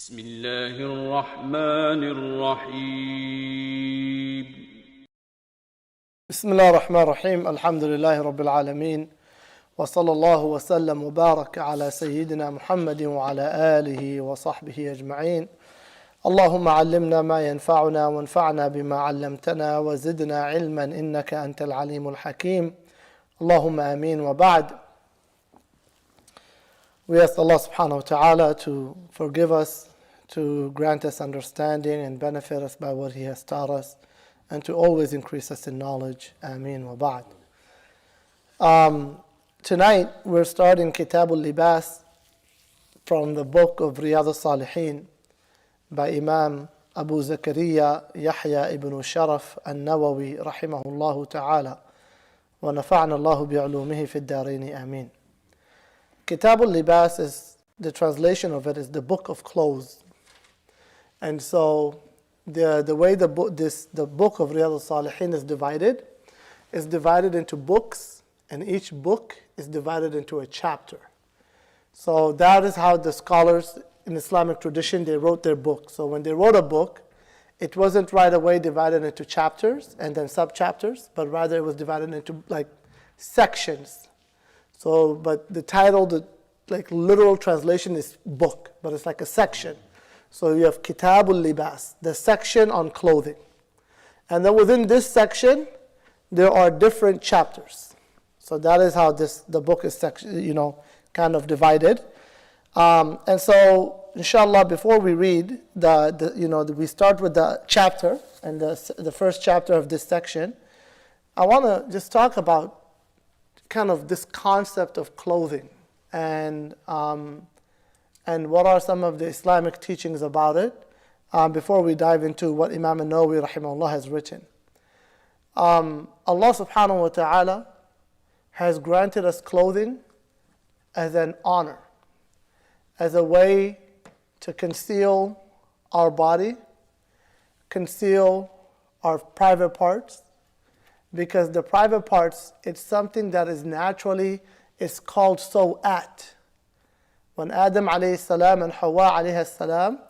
بسم الله الرحمن الرحيم بسم الله الرحمن الرحيم الحمد لله رب العالمين وصلى الله وسلم وبارك على سيدنا محمد وعلى آله وصحبه أجمعين اللهم علمنا ما ينفعنا وانفعنا بما علمتنا وزدنا علما إنك أنت العليم الحكيم اللهم آمين وبعد. We ask Allah subhanahu wa ta'ala to forgive us, to grant us understanding and benefit us by what He has taught us, and to always increase us in knowledge. Ameen wa ba'd. Tonight we're starting Kitab al-Libas from the book of Riyadh-Us-Saliheen by Imam Abu Zakaria Yahya ibn Sharaf al-Nawawi rahimahullah ta'ala wa nafa'na Allahu bi'ulumihi fi ad-darain. Ameen. Kitab al-Libas is, the translation of it is the book of clothes. And so the way the book of Riyadh-Us-Saliheen is divided into books, and each book is divided into a chapter. So that is how the scholars in Islamic tradition, they wrote their book. So when they wrote a book, it wasn't right away divided into chapters and then sub-chapters, but rather it was divided into like sections. So, but the title, the like literal translation is book, but it's like a section. So you have Kitab al-Libas, the section on clothing. And then within this section, there are different chapters. So that is how the book is kind of divided. And so, inshallah, before we read, we start with the chapter, and the first chapter of this section. I want to just talk about kind of this concept of clothing and what are some of the Islamic teachings about it before we dive into what Imam Nawawi rahimahullah has written. Allah subhanahu wa ta'ala has granted us clothing as an honor, as a way to conceal our body, conceal our private parts, because the private parts, it's something that is naturally, it's called sawat. When Adam alayhi salam and Hawa alayhi salam,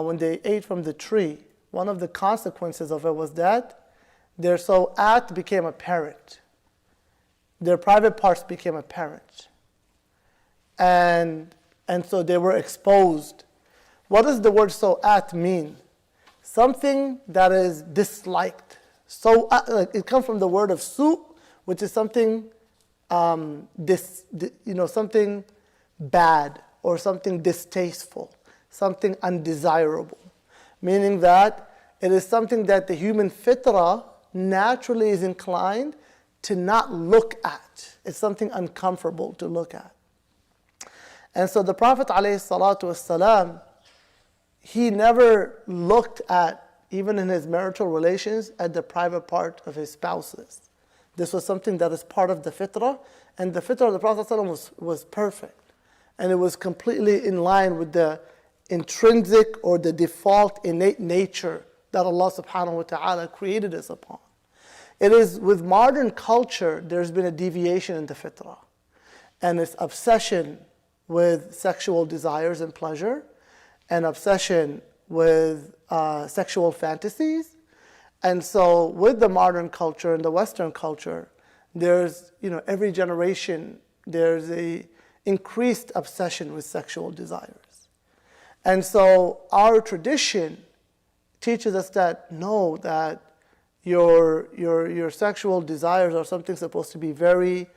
when they ate from the tree, one of the consequences of it was that their sawat became apparent. Their private parts became apparent. And so they were exposed. What does the word sawat mean? Something that is disliked. So it comes from the word of su, which is something, something bad or something distasteful, something undesirable. Meaning that it is something that the human fitrah naturally is inclined to not look at. It's something uncomfortable to look at. And so the Prophet ﷺ, he never looked at, even in his marital relations, at the private part of his spouses. This was something that is part of the fitrah, and the fitrah of the Prophet ﷺ was perfect. And it was completely in line with the intrinsic or the default innate nature that Allah subhanahu wa ta'ala created us upon. It is with modern culture, there's been a deviation in the fitrah. And it's obsession with sexual desires and pleasure, and obsession with sexual fantasies. And so with the modern culture and the Western culture, there's, every generation, there's a increased obsession with sexual desires. And so our tradition teaches us that, no, that your sexual desires are something supposed to be very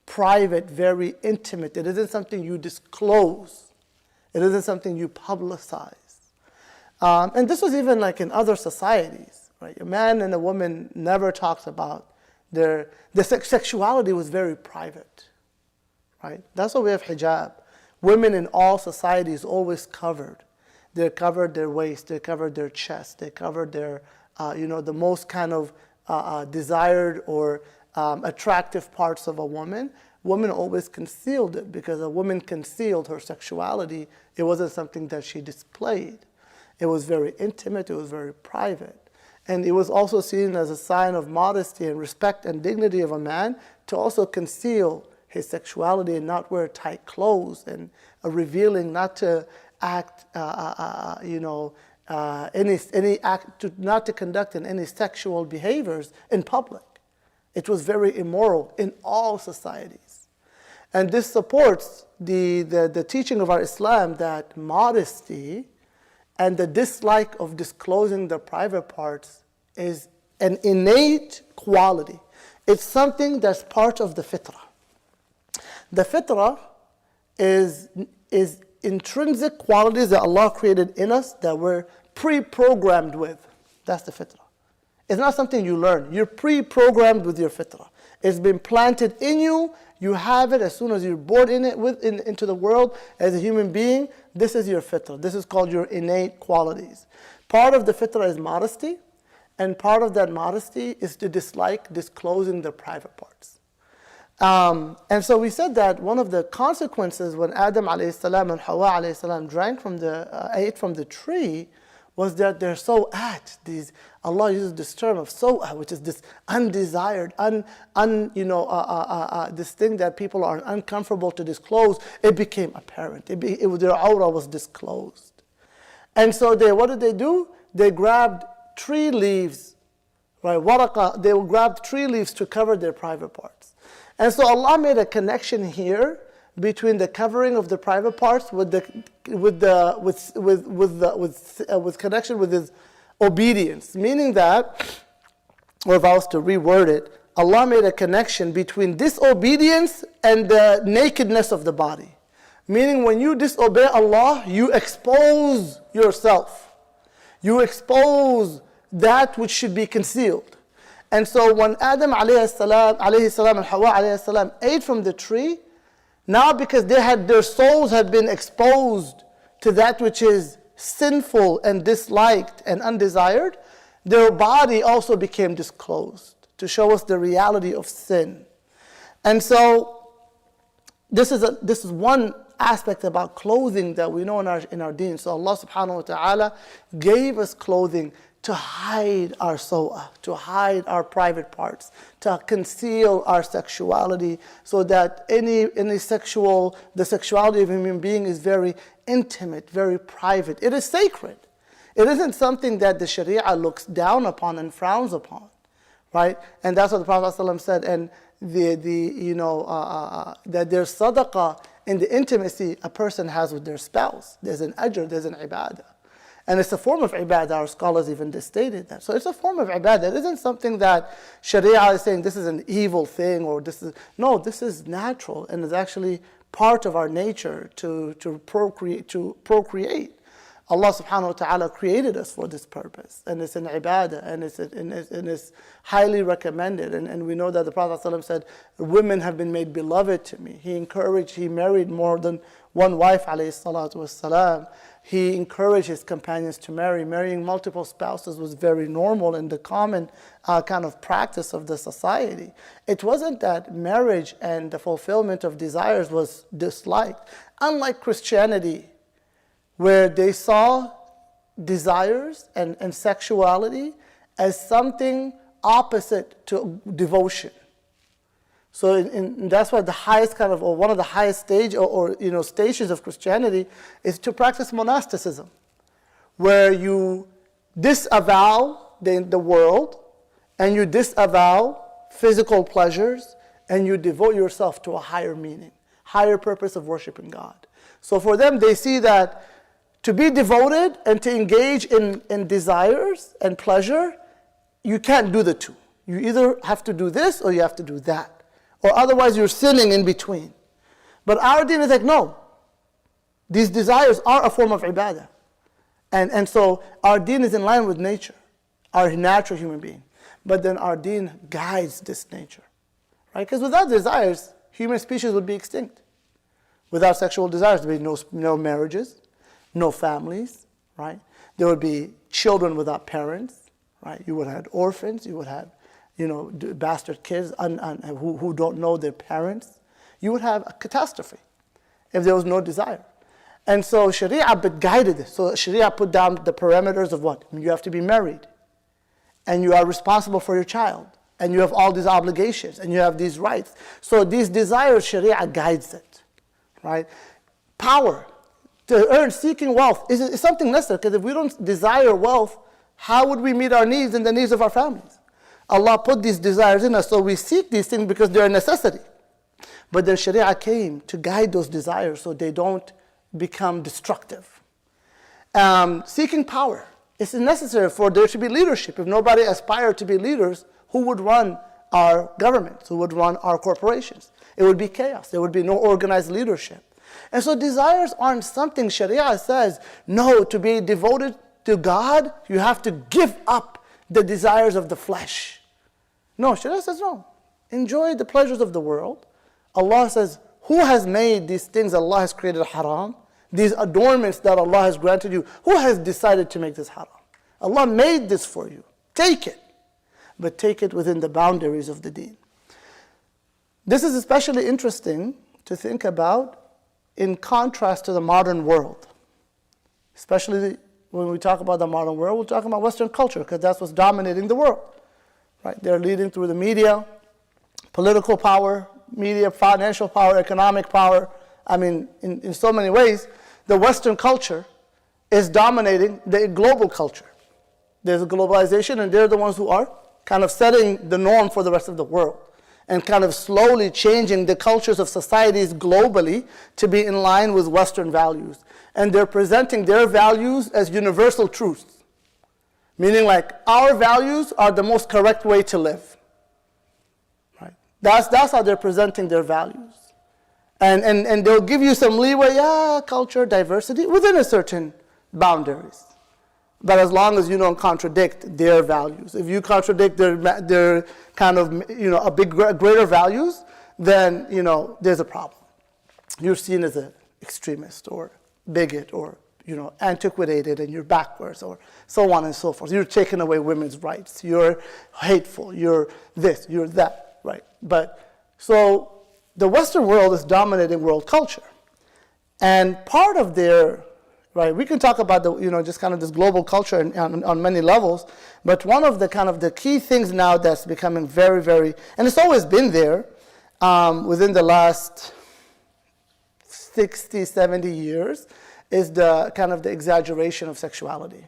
private, very intimate. It isn't something you disclose. It isn't something you publicize. And this was even like in other societies, right? A man and a woman never talked about the sexuality was very private, right? That's why we have hijab. Women in all societies always covered. They covered their waist, they covered their chest, they covered their, the most kind of desired or attractive parts of a woman. Women always concealed it, because a woman concealed her sexuality. It wasn't something that she displayed. It was very intimate, it was very private. And it was also seen as a sign of modesty and respect and dignity of a man to also conceal his sexuality and not wear tight clothes, and revealing, not to act, any act, not to conduct in any sexual behaviors in public. It was very immoral in all societies. And this supports the teaching of our Islam that modesty and the dislike of disclosing the private parts is an innate quality. It's something that's part of the fitrah. The fitrah is intrinsic qualities that Allah created in us that we're pre-programmed with. That's the fitrah. It's not something you learn. You're pre-programmed with your fitrah. It's been planted in you. You have it as soon as you're born into the world as a human being. This is your fitrah. This is called your innate qualities. Part of the fitrah is modesty, and part of that modesty is to dislike disclosing the private parts. And so we said that one of the consequences when Adam alayhi salam and Hawa alayhi salam ate from the tree was that their sawat, Allah uses this term of sawat, which is this undesired, this thing that people are uncomfortable to disclose. It became apparent. Their aura was disclosed. And so what did they do? They grabbed tree leaves, right? Waraqa, they grabbed tree leaves to cover their private parts. And so Allah made a connection here between the covering of the private parts with connection with His obedience. Meaning that, or if I was to reword it, Allah made a connection between disobedience and the nakedness of the body. Meaning when you disobey Allah, you expose yourself. You expose that which should be concealed. And so when Adam alayhi salam and Hawa alayhi salam ate from the tree, now because their souls had been exposed to that which is sinful and disliked and undesired, their body also became disclosed to show us the reality of sin. And so this is one aspect about clothing that we know in our deen. So Allah subhanahu wa ta'ala gave us clothing to hide our sawah, to hide our private parts, to conceal our sexuality, so that the sexuality of a human being is very intimate, very private. It is sacred. It isn't something that the Sharia looks down upon and frowns upon, right? And that's what the Prophet ﷺ said. And that there's sadaqah in the intimacy a person has with their spouse. There's an ajr, there's an ibadah. And it's a form of ibadah. Our scholars even stated that. So it's a form of ibadah. It isn't something that Sharia is saying this is an evil thing or this is... No, this is natural and is actually part of our nature to procreate. Allah subhanahu wa ta'ala created us for this purpose. And it's an ibadah and it's highly recommended. And we know that the Prophet ﷺ said, women have been made beloved to me. He married more than one wife, alayhi salatu wassalam. He encouraged his companions to marry. Marrying multiple spouses was very normal and the common kind of practice of the society. It wasn't that marriage and the fulfillment of desires was disliked. Unlike Christianity, where they saw desires and sexuality as something opposite to devotion. So that's why the highest kind of, or one of the highest stages of Christianity is to practice monasticism, where you disavow the world and you disavow physical pleasures and you devote yourself to a higher meaning, higher purpose of worshiping God. So for them, they see that to be devoted and to engage in desires and pleasure, you can't do the two. You either have to do this or you have to do that. Or otherwise you're sinning in between. But our deen is like, no. These desires are a form of ibadah. And so our deen is in line with nature, our natural human being. But then our deen guides this nature. Right? Because without desires, human species would be extinct. Without sexual desires, there would be no marriages, no families, right? There would be children without parents, right? You would have orphans, you would have bastard kids who don't know their parents. You would have a catastrophe if there was no desire. And so Sharia guided this. So Sharia put down the parameters of what? You have to be married. And you are responsible for your child. And you have all these obligations. And you have these rights. So these desires, Sharia guides it. Right? Power. to earn, seeking wealth is something necessary, because if we don't desire wealth, how would we meet our needs and the needs of our families? Allah put these desires in us, so we seek these things because they're a necessity. But then Sharia came to guide those desires so they don't become destructive. Seeking power. It's necessary for there to be leadership. If nobody aspired to be leaders, who would run our governments? Who would run our corporations? It would be chaos. There would be no organized leadership. And so desires aren't something Sharia says, no, to be devoted to God, you have to give up the desires of the flesh. No, Sharia says no. Enjoy the pleasures of the world. Allah says, who has made these things Allah has created haram? These adornments that Allah has granted you, who has decided to make this haram? Allah made this for you. Take it. But take it within the boundaries of the deen. This is especially interesting to think about in contrast to the modern world. Especially when we talk about the modern world, we're talking about Western culture, because that's what's dominating the world. Right? They're leading through the media, political power, media, financial power, economic power. I mean, in so many ways, the Western culture is dominating the global culture. There's a globalization, and they're the ones who are kind of setting the norm for the rest of the world and kind of slowly changing the cultures of societies globally to be in line with Western values. And they're presenting their values as universal truths, meaning like our values are the most correct way to live. Right? That's how they're presenting their values. And they'll give you some leeway, culture, diversity, within a certain boundaries. But as long as you don't contradict their values. If you contradict their kind of, greater values, then, there's a problem. You're seen as an extremist or bigot or, antiquated, and you're backwards, or so on and so forth. You're taking away women's rights. You're hateful. You're this, you're that, right? So the Western world is dominating world culture. And part of their, right, we can talk about just kind of this global culture on many levels, but one of the kind of the key things now that's becoming very, very, and it's always been there within the last 60, 70 years, is the kind of the exaggeration of sexuality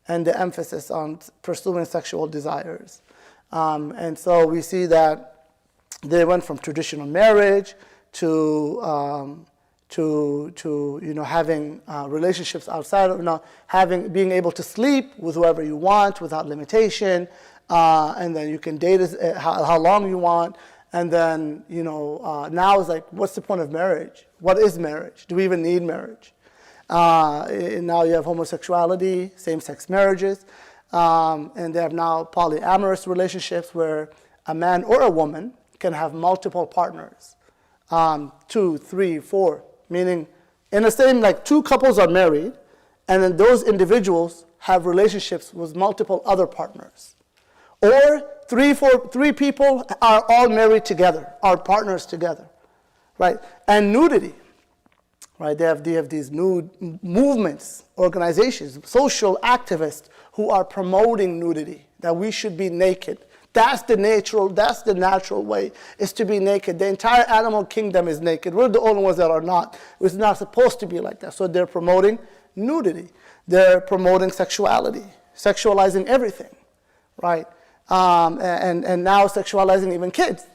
and the emphasis on pursuing sexual desires. And so we see that they went from traditional marriage to having relationships outside of being able to sleep with whoever you want without limitation, and then you can date how long you want, and then now it's like, what's the point of marriage? What is marriage? Do we even need marriage? Now you have homosexuality, same-sex marriages, and they have now polyamorous relationships where a man or a woman can have multiple partners, 2, 3, 4, meaning in the same, like two couples are married, and then those individuals have relationships with multiple other partners. Or three people are all married together, are partners together, right? And nudity, right? They have these nude movements, organizations, social activists who are promoting nudity, that we should be naked. That's the natural way, is to be naked. The entire animal kingdom is naked. We're the only ones that are not. It's not supposed to be like that. So they're promoting nudity. They're promoting sexuality, sexualizing everything, right? And now sexualizing even kids,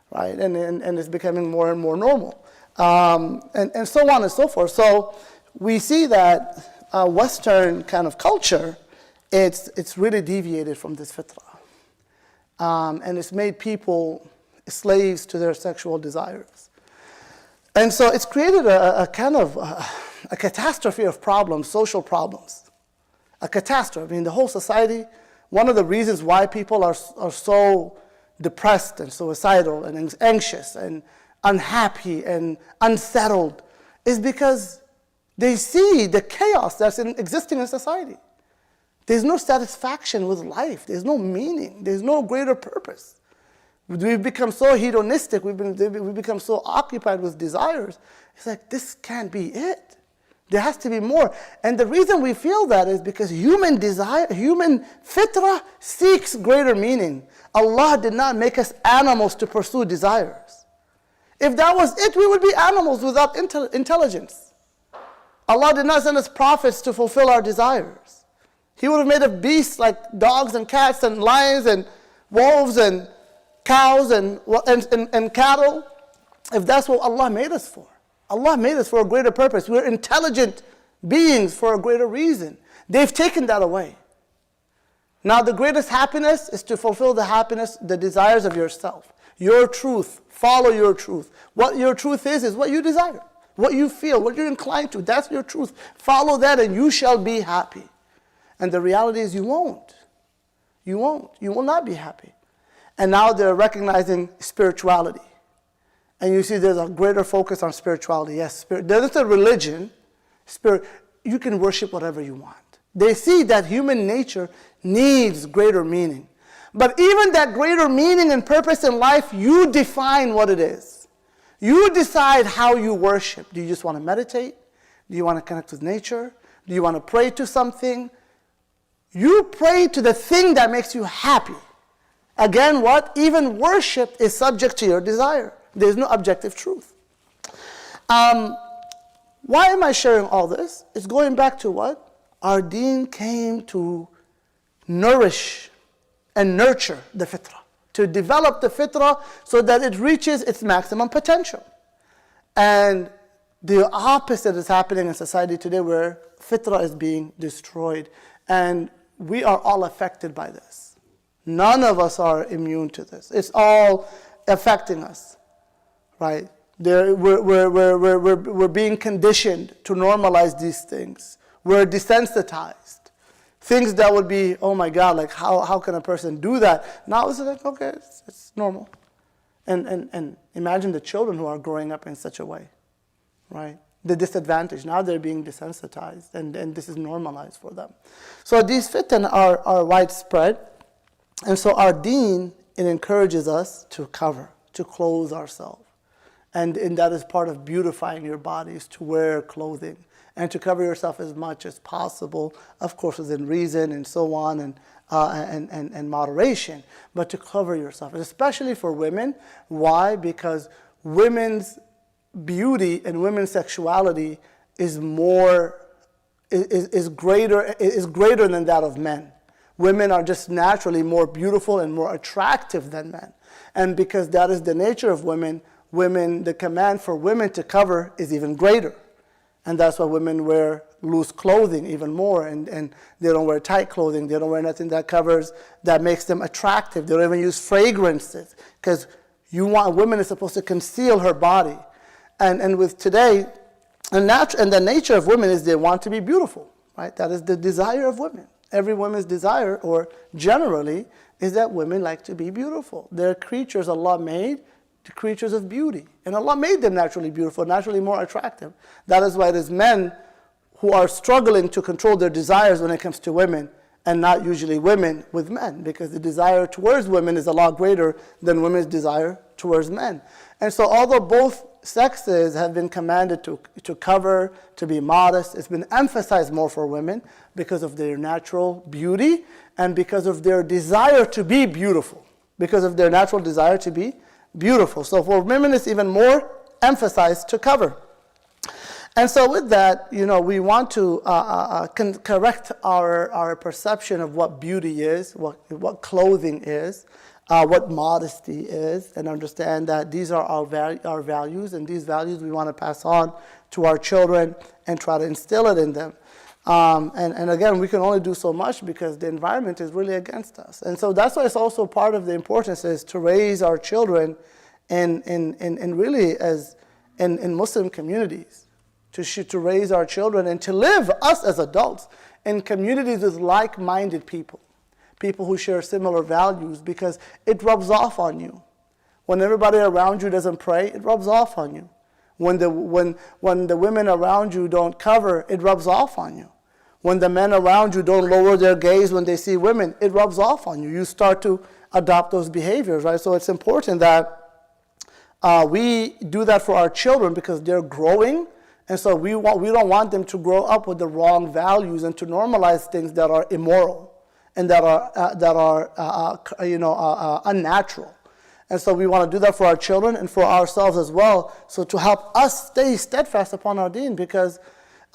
right? And it's becoming more and more normal. And so on and so forth. So we see that Western kind of culture, it's really deviated from this fitrah. And it's made people slaves to their sexual desires. And so it's created a kind of a catastrophe of problems, social problems. A catastrophe. I mean, the whole society, one of the reasons why people are so depressed and suicidal and anxious and unhappy and unsettled is because they see the chaos that's existing in society. There's no satisfaction with life. There's no meaning. There's no greater purpose. We've become so hedonistic. We've become so occupied with desires. It's like, this can't be it. There has to be more. And the reason we feel that is because human fitrah seeks greater meaning. Allah did not make us animals to pursue desires. If that was it, we would be animals without intelligence. Allah did not send us prophets to fulfill our desires. He would have made us beasts like dogs and cats and lions and wolves and cows and cattle, if that's what Allah made us for. Allah made us for a greater purpose. We're intelligent beings for a greater reason. They've taken that away. Now the greatest happiness is to fulfill the desires of yourself. Your truth. Follow your truth. What your truth is what you desire. What you feel, what you're inclined to. That's your truth. Follow that and you shall be happy. And the reality is you won't. You won't. You will not be happy. And now they're recognizing spirituality. And you see there's a greater focus on spirituality. Yes, there's a religion. You can worship whatever you want. They see that human nature needs greater meaning. But even that greater meaning and purpose in life, you define what it is. You decide how you worship. Do you just want to meditate? Do you want to connect with nature? Do you want to pray to something? You pray to the thing that makes you happy. Again, what? Even worship is subject to your desire. There's no objective truth. Why am I sharing all this? It's going back to what? Our deen came to nourish and nurture the fitrah, to develop the fitrah so that it reaches its maximum potential. And the opposite is happening in society today, where fitrah is being destroyed. And we are all affected by this. None of us are immune to this. It's all affecting us, right? We're being conditioned to normalize these things. We're desensitized. Things that would be, oh my God, like how can a person do that? Now it's like, okay, it's normal. And imagine the children who are growing up in such a way, right? The disadvantage. Now they're being desensitized, and this is normalized for them. So these fitan are widespread. And so our deen, it encourages us to cover, to clothe ourselves. And that is part of beautifying your bodies, to wear clothing and to cover yourself as much as possible, of course within reason and so on, and moderation, but to cover yourself, and especially for women. Why? Because women's beauty and women's sexuality is greater than that of men. Women are just naturally more beautiful and more attractive than men. And because that is the nature of women, the command for women to cover is even greater. And that's why women wear loose clothing even more, and they don't wear tight clothing. They don't wear nothing that covers, that makes them attractive. They don't even use fragrances, because women are supposed to conceal her body. And with today, and the nature of women is they want to be beautiful, right? That is the desire of women. Every woman's desire, or generally, is that women like to be beautiful. They're creatures Allah made, the creatures of beauty. And Allah made them naturally beautiful, naturally more attractive. That is why it is men who are struggling to control their desires when it comes to women, and not usually women with men, because the desire towards women is a lot greater than women's desire towards men. And so although both sexes have been commanded to cover, to be modest, it's been emphasized more for women because of their natural beauty and because of their desire to be beautiful. Because of their natural desire to be beautiful. So for women, it's even more emphasized to cover. And so with that, we want to correct our perception of what beauty is, what clothing is, what modesty is, and understand that these are our values, and these values we want to pass on to our children and try to instill it in them. And again, we can only do so much because the environment is really against us. And so that's why it's also part of the importance is to raise our children in really as in Muslim communities, to raise our children and to live, us as adults, in communities with like-minded people who share similar values, because it rubs off on you. When everybody around you doesn't pray, it rubs off on you. When the women around you don't cover, it rubs off on you. When the men around you don't lower their gaze when they see women, it rubs off on you. You start to adopt those behaviors, right? So it's important that we do that for our children, because they're growing, and so we don't want them to grow up with the wrong values and to normalize things that are immoral and that are unnatural. And so we want to do that for our children and for ourselves as well, so to help us stay steadfast upon our deen, because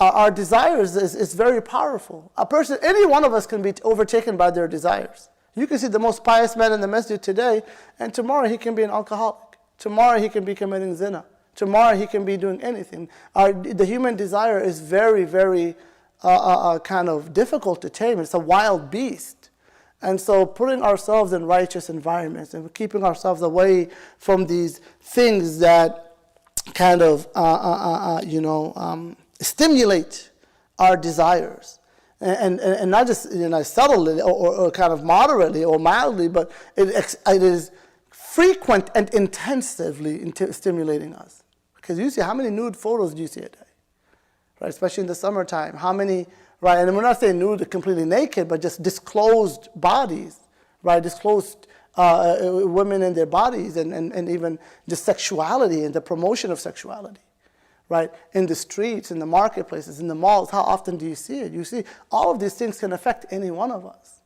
our desires is very powerful. A person, any one of us can be overtaken by their desires. You can see the most pious man in the masjid today, and tomorrow he can be an alcoholic. Tomorrow he can be committing zina. Tomorrow he can be doing anything. The human desire is very, very kind of difficult to tame. It's a wild beast. And so putting ourselves in righteous environments and keeping ourselves away from these things that kind of, stimulate our desires. And not just subtly or kind of moderately or mildly, but it is frequent and intensively stimulating us. Because you see, how many nude photos do you see a day? Right, especially in the summertime. How many, right, and we're not saying nude completely naked, but just disclosed bodies, right, disclosed women in their bodies and even just sexuality and the promotion of sexuality. Right, in the streets, in the marketplaces, in the malls, how often do you see it? You see, all of these things can affect any one of us.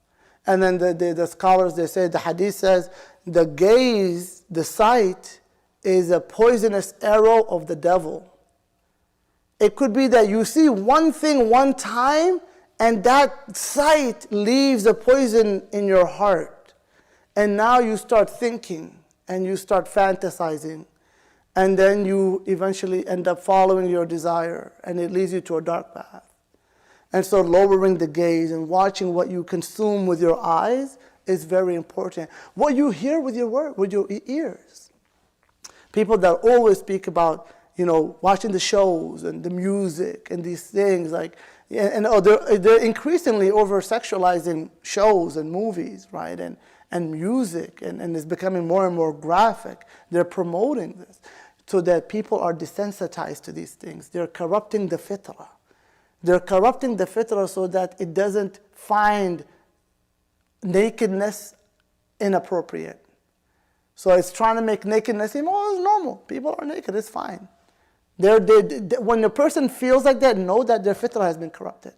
And then the scholars, they say, the hadith says, the gaze, the sight, is a poisonous arrow of the devil. It could be that you see one thing one time, and that sight leaves a poison in your heart. And now you start thinking, and you start fantasizing, and then you eventually end up following your desire, and it leads you to a dark path. And so lowering the gaze and watching what you consume with your eyes is very important. What you hear with your ears. People that always speak about, watching the shows and the music and these things, they're increasingly over-sexualizing shows and movies, right, and music, and it's becoming more and more graphic. They're promoting this so that people are desensitized to these things. They're corrupting the fitrah. They're corrupting the fitrah so that it doesn't find nakedness inappropriate. So it's trying to make nakedness seem, it's normal. People are naked, it's fine. When a person feels like that, know that their fitrah has been corrupted.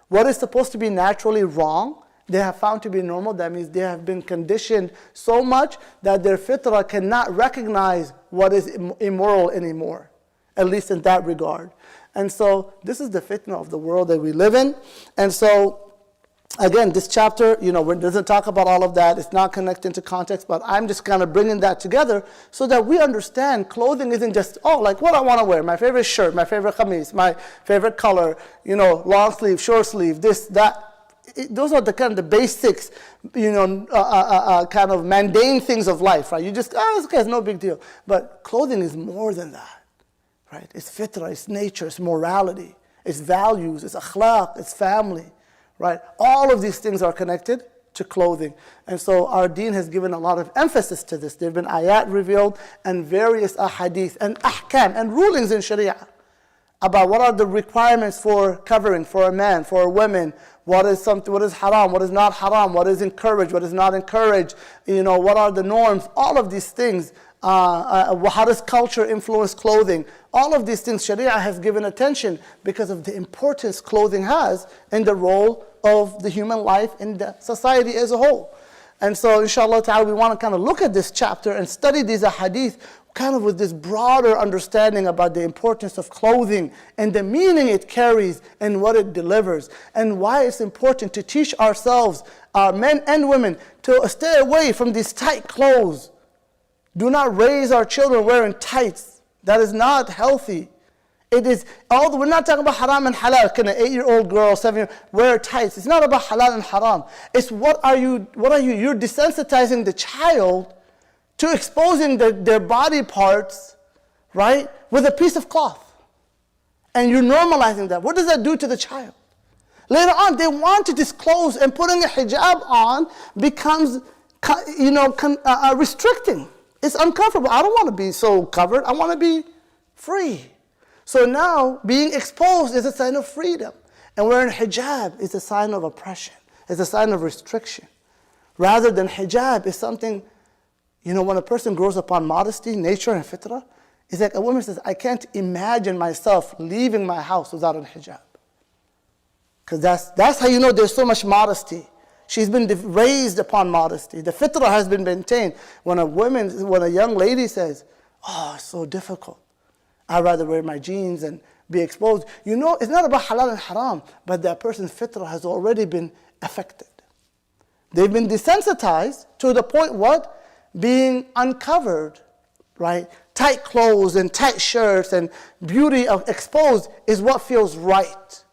What is supposed to be naturally wrong, they have found to be normal. That means they have been conditioned so much that their fitrah cannot recognize what is immoral anymore, at least in that regard. And so this is the fitna of the world that we live in. And so again, this chapter, it doesn't talk about all of that. It's not connected to context, but I'm just kind of bringing that together so that we understand clothing isn't just, like what I want to wear, my favorite shirt, my favorite kameez, my favorite color, long sleeve, short sleeve, this, that. Those are the kind of the basics, kind of mundane things of life, right? You just, it's okay, it's no big deal. But clothing is more than that, right? It's fitrah, it's nature, it's morality, it's values, it's akhlaq, it's family. Right? All of these things are connected to clothing. And so our deen has given a lot of emphasis to this. There have been ayat revealed and various ahadith and ahkam and rulings in Sharia about what are the requirements for covering for a man, for a woman, what is haram, what is not haram, what is encouraged, what is not encouraged, what are the norms, all of these things. How does culture influence clothing? All of these things Sharia has given attention because of the importance clothing has in the role of the human life in the society as a whole. And so inshallah ta'ala we want to kind of look at this chapter and study these ahadith kind of with this broader understanding about the importance of clothing and the meaning it carries and what it delivers, and why it's important to teach ourselves, men and women, to stay away from these tight clothes. Do not raise our children wearing tights. That is not healthy. We're not talking about haram and halal. Can an 8-year-old girl, 7-year-old, wear tights? It's not about halal and haram. It's what are you? You're desensitizing the child to exposing their body parts, right, with a piece of cloth. And you're normalizing that. What does that do to the child? Later on, they want to disclose, and putting a hijab on becomes, restricting. It's uncomfortable. I don't want to be so covered. I want to be free. So now, being exposed is a sign of freedom. And wearing hijab is a sign of oppression. It's a sign of restriction. Rather than hijab is something, when a person grows up on modesty, nature, and fitrah, it's like a woman says, I can't imagine myself leaving my house without a hijab. Because that's how you know there's so much modesty. She's been raised upon modesty. The fitrah has been maintained. When a young lady says, it's so difficult. I'd rather wear my jeans and be exposed. It's not about halal and haram, but that person's fitrah has already been affected. They've been desensitized to the point what? Being uncovered, right? Tight clothes and tight shirts and beauty of exposed is what feels right,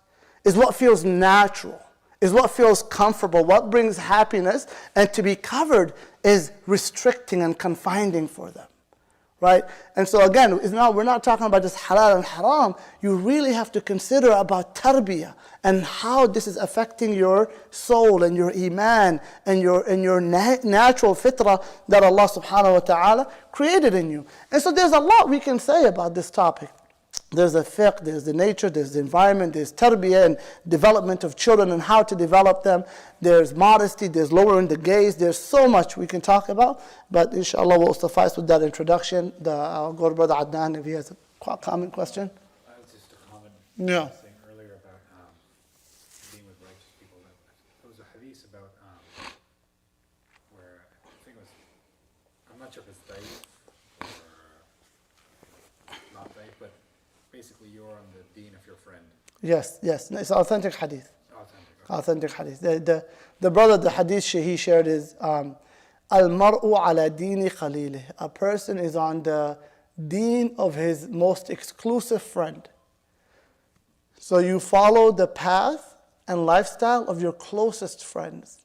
is what feels natural, is what feels comfortable, what brings happiness, and to be covered is restricting and confining for them. Right? And so again, we're not talking about just halal and haram. You really have to consider about tarbiyah and how this is affecting your soul and your iman and your natural fitrah that Allah subhanahu wa ta'ala created in you. And so there's a lot we can say about this topic. There's the fiqh, there's the nature, there's the environment, there's tarbiyah and development of children and how to develop them. There's modesty, there's lowering the gaze. There's so much we can talk about. But inshallah, we'll suffice with that introduction. I'll go to Brother Adnan if he has a comment question. Just a comment. Yeah. Saying earlier about being with righteous people. There was a hadith about where I think it was, I'm not sure if it's da'if or not da'if, but basically you're on the deen of your friend. Yes. It's authentic hadith. Authentic. Authentic hadith. The brother, the hadith he shared is al-mar'u ala dini khalilih. A person is on the deen of his most exclusive friend. So you follow the path and lifestyle of your closest friends.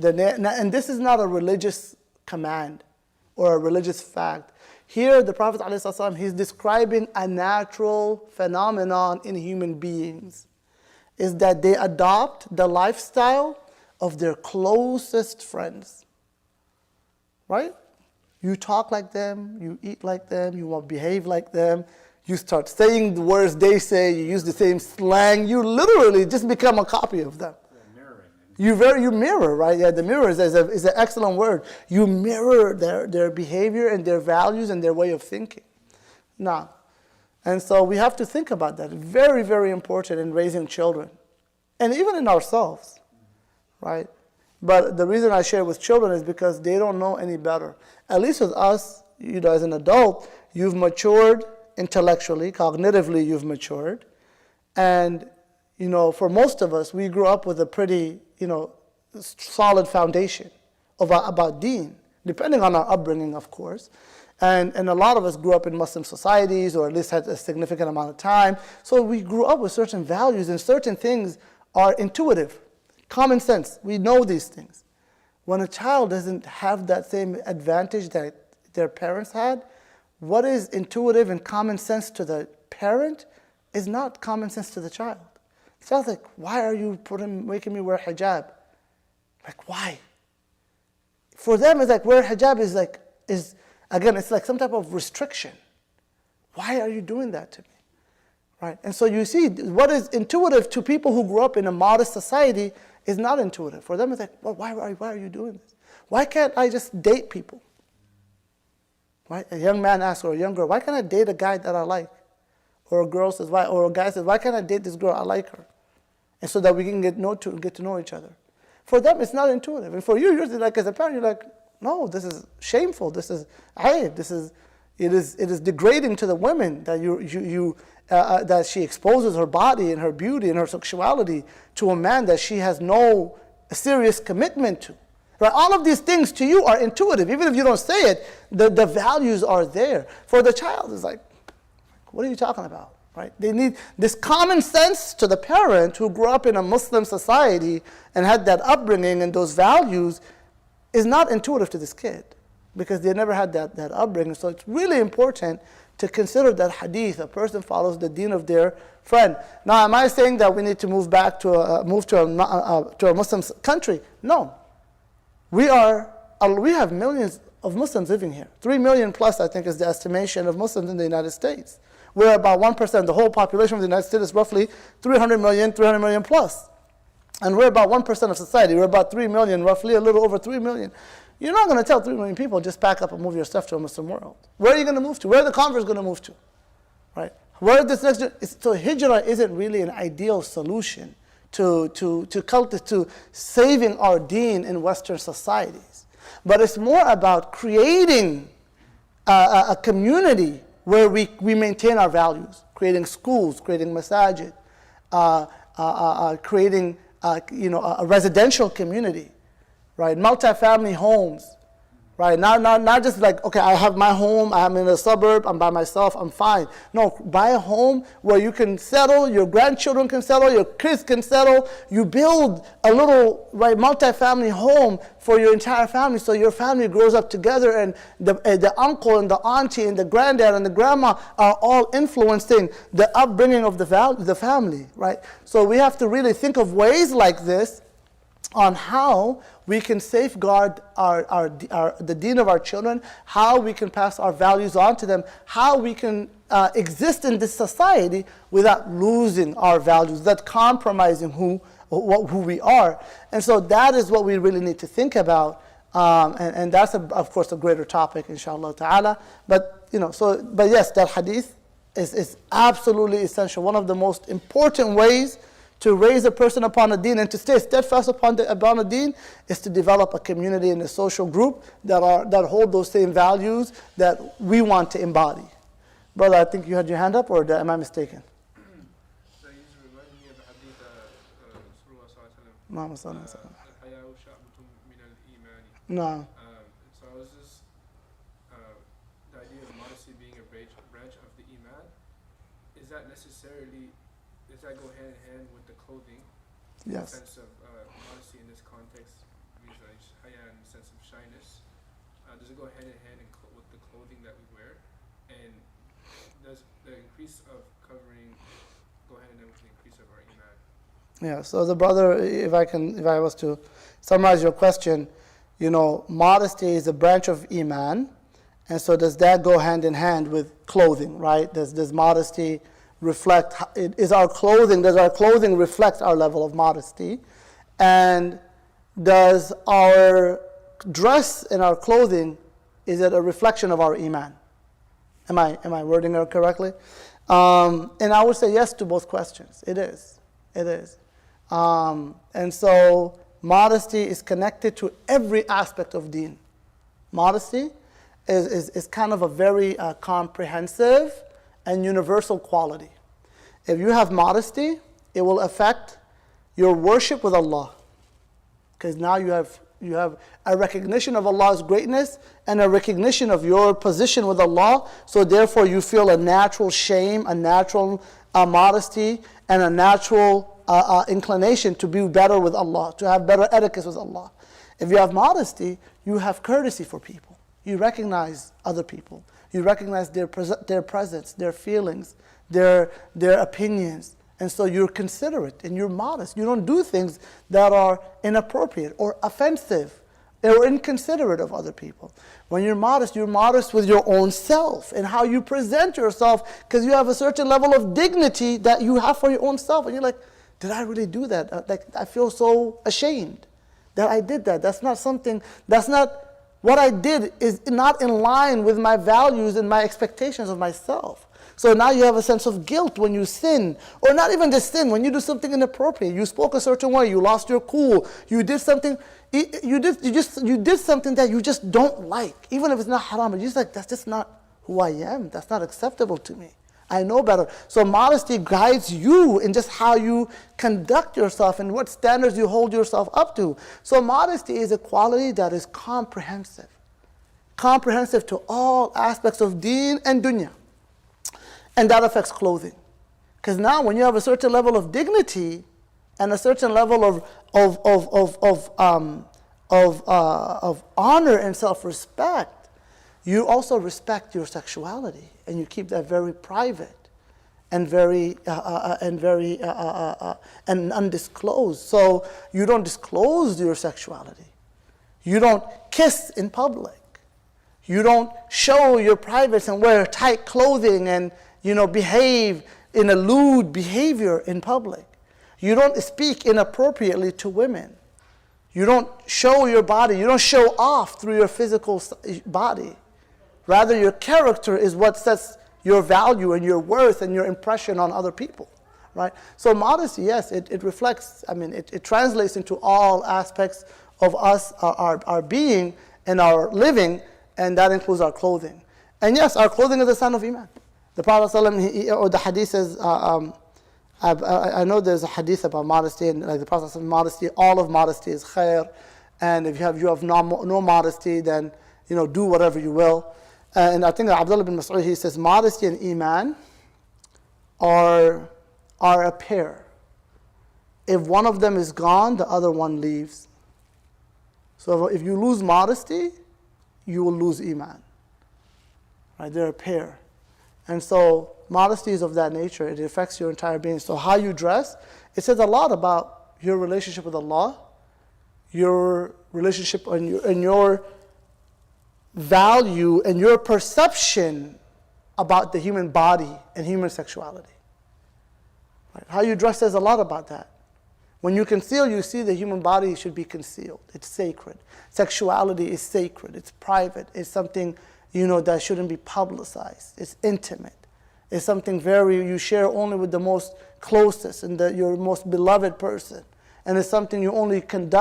And this is not a religious command or a religious fact. Here, the Prophet ﷺ, he's describing a natural phenomenon in human beings, is that they adopt the lifestyle of their closest friends. Right? You talk like them, you eat like them, you want to behave like them, you start saying the words they say, you use the same slang, you literally just become a copy of them. You mirror, right? Yeah, the mirror is an excellent word. You mirror their behavior and their values and their way of thinking. Now, and so we have to think about that. Very, very important in raising children. And even in ourselves, right? But the reason I share with children is because they don't know any better. At least with us, as an adult, you've matured intellectually, cognitively you've matured. And, for most of us, we grew up with a pretty, solid foundation about deen, depending on our upbringing, of course. And a lot of us grew up in Muslim societies, or at least had a significant amount of time. So we grew up with certain values, and certain things are intuitive, common sense. We know these things. When a child doesn't have that same advantage that their parents had, what is intuitive and common sense to the parent is not common sense to the child. The child's like, why are you making me wear hijab? Like, why? For them, it's like wear hijab is again, it's like some type of restriction. Why are you doing that to me? Right? And so you see, what is intuitive to people who grew up in a modest society is not intuitive. For them, it's like, well, why are you doing this? Why can't I just date people? Right? A young man asks, or a young girl, why can't I date a guy that I like? Or a girl says, why? Or a guy says, why can't I date this girl? I like her. And so that we can get to know each other. For them, it's not intuitive. And for you, you're like, as a parent, you're like, no, this is shameful. This is ayib. It is degrading to the women that that she exposes her body and her beauty and her sexuality to a man that she has no serious commitment to. Right? All of these things to you are intuitive. Even if you don't say it, the values are there. For the child, it's like, what are you talking about? Right? They need this common sense to the parent who grew up in a Muslim society and had that upbringing and those values is not intuitive to this kid because they never had that upbringing. So it's really important to consider that hadith. A person follows the deen of their friend. Now, am I saying that we need to move back to a Muslim country? No. We have millions of Muslims living here. 3 million plus, I think, is the estimation of Muslims in the United States. We're about 1%. The whole population of the United States is roughly 300 million plus. And we're about 1% of society. We're about 3 million, roughly a little over 3 million. You're not going to tell 3 million people, just pack up and move your stuff to a Muslim world. Where are you going to move to? Where are the converts going to move to? Right? Where is this next? So hijrah isn't really an ideal solution to saving our deen in Western societies. But it's more about creating a community where we maintain our values, creating schools, creating masajid, creating a residential community, right? Multi-family homes, right? Not just like, okay, I have my home, I'm in a suburb, I'm by myself, I'm fine. No, buy a home where you can settle, your grandchildren can settle, your kids can settle. You build a little, right, multi-family home for your entire family, so your family grows up together, and the uncle and the auntie and the granddad and the grandma are all influencing the upbringing of the family, right? So we have to really think of ways like this on how we can safeguard the deen of our children, how we can pass our values on to them, how we can exist in this society without losing our values, without compromising who we are. And so that is what we really need to think about. And that's, of course, a greater topic, inshallah ta'ala. But yes, that hadith is absolutely essential. One of the most important ways to raise a person upon a deen and to stay steadfast upon a deen is to develop a community and a social group that hold those same values that we want to embody. Brother, I think you had your hand up, or am I mistaken? So he's reminding me of a hadith Muhammad Rasulullah sallallahu alaihi wasallam. Al-haya'u sha'batun min al-imani. No. So I was just, the idea of modesty being a branch of the iman, does that go hand in hand with the clothing? Yes. The sense of modesty in this context, means like haya in the sense of shyness. Does it go hand in hand with the clothing that we wear? And does the increase of covering go hand in hand with the increase of our iman? Yeah, so the brother, if I was to summarize your question, modesty is a branch of iman, and so does that go hand in hand with clothing, right? Does modesty reflect, does our clothing reflect our level of modesty? And does our dress and our clothing, is it a reflection of our iman? Am I wording it correctly? And I would say yes to both questions. It is. And so modesty is connected to every aspect of deen. Modesty is kind of a very comprehensive and universal quality. If you have modesty, it will affect your worship with Allah, because now you have a recognition of Allah's greatness and a recognition of your position with Allah. So therefore you feel a natural shame, a natural modesty, and a natural inclination to be better with Allah, to have better etiquette with Allah. If you have modesty, you have courtesy for people. You recognize other people. You recognize their presence, their feelings, their opinions. And so you're considerate and you're modest. You don't do things that are inappropriate or offensive or inconsiderate of other people. When you're modest with your own self and how you present yourself, because you have a certain level of dignity that you have for your own self. And you're like, did I really do that? I feel so ashamed that I did that. What I did is not in line with my values and my expectations of myself. So now you have a sense of guilt when you sin, or not even just sin, when you do something inappropriate. You spoke a certain way, you lost your cool, you did something, you did something that you just don't like, even if it's not haram. You're just like, that's just not who I am. That's not acceptable to me. I know better. So modesty guides you in just how you conduct yourself and what standards you hold yourself up to. So modesty is a quality that is comprehensive to all aspects of deen and dunya. And that affects clothing. Because now when you have a certain level of dignity and a certain level of honor and self-respect, you also respect your sexuality, and you keep that very private and very undisclosed. So you don't disclose your sexuality. You don't kiss in public. You don't show your privates and wear tight clothing and behave in a lewd behavior in public. You don't speak inappropriately to women. You don't show your body. You don't show off through your physical body. Rather, your character is what sets your value and your worth and your impression on other people, right? So modesty, yes, it reflects, it translates into all aspects of us, our being and our living, and that includes our clothing. And yes, our clothing is a sign of Iman. The Prophet ﷺ, or the hadith says, I know there's a hadith about modesty, and like the Prophet said, modesty, all of modesty is khair, and if you have no modesty, then do whatever you will. And I think Abdullah bin Mas'ud, he says modesty and iman are a pair. If one of them is gone, the other one leaves. So if you lose modesty, you will lose iman. Right? They're a pair. And so modesty is of that nature. It affects your entire being. So how you dress, it says a lot about your relationship with Allah, your relationship and your value and your perception about the human body and human sexuality. Right? How you dress says a lot about that. When you conceal, you see the human body should be concealed. It's sacred. Sexuality is sacred. It's private. It's something that shouldn't be publicized. It's intimate. It's something you share only with the most closest and your most beloved person. And it's something you only can't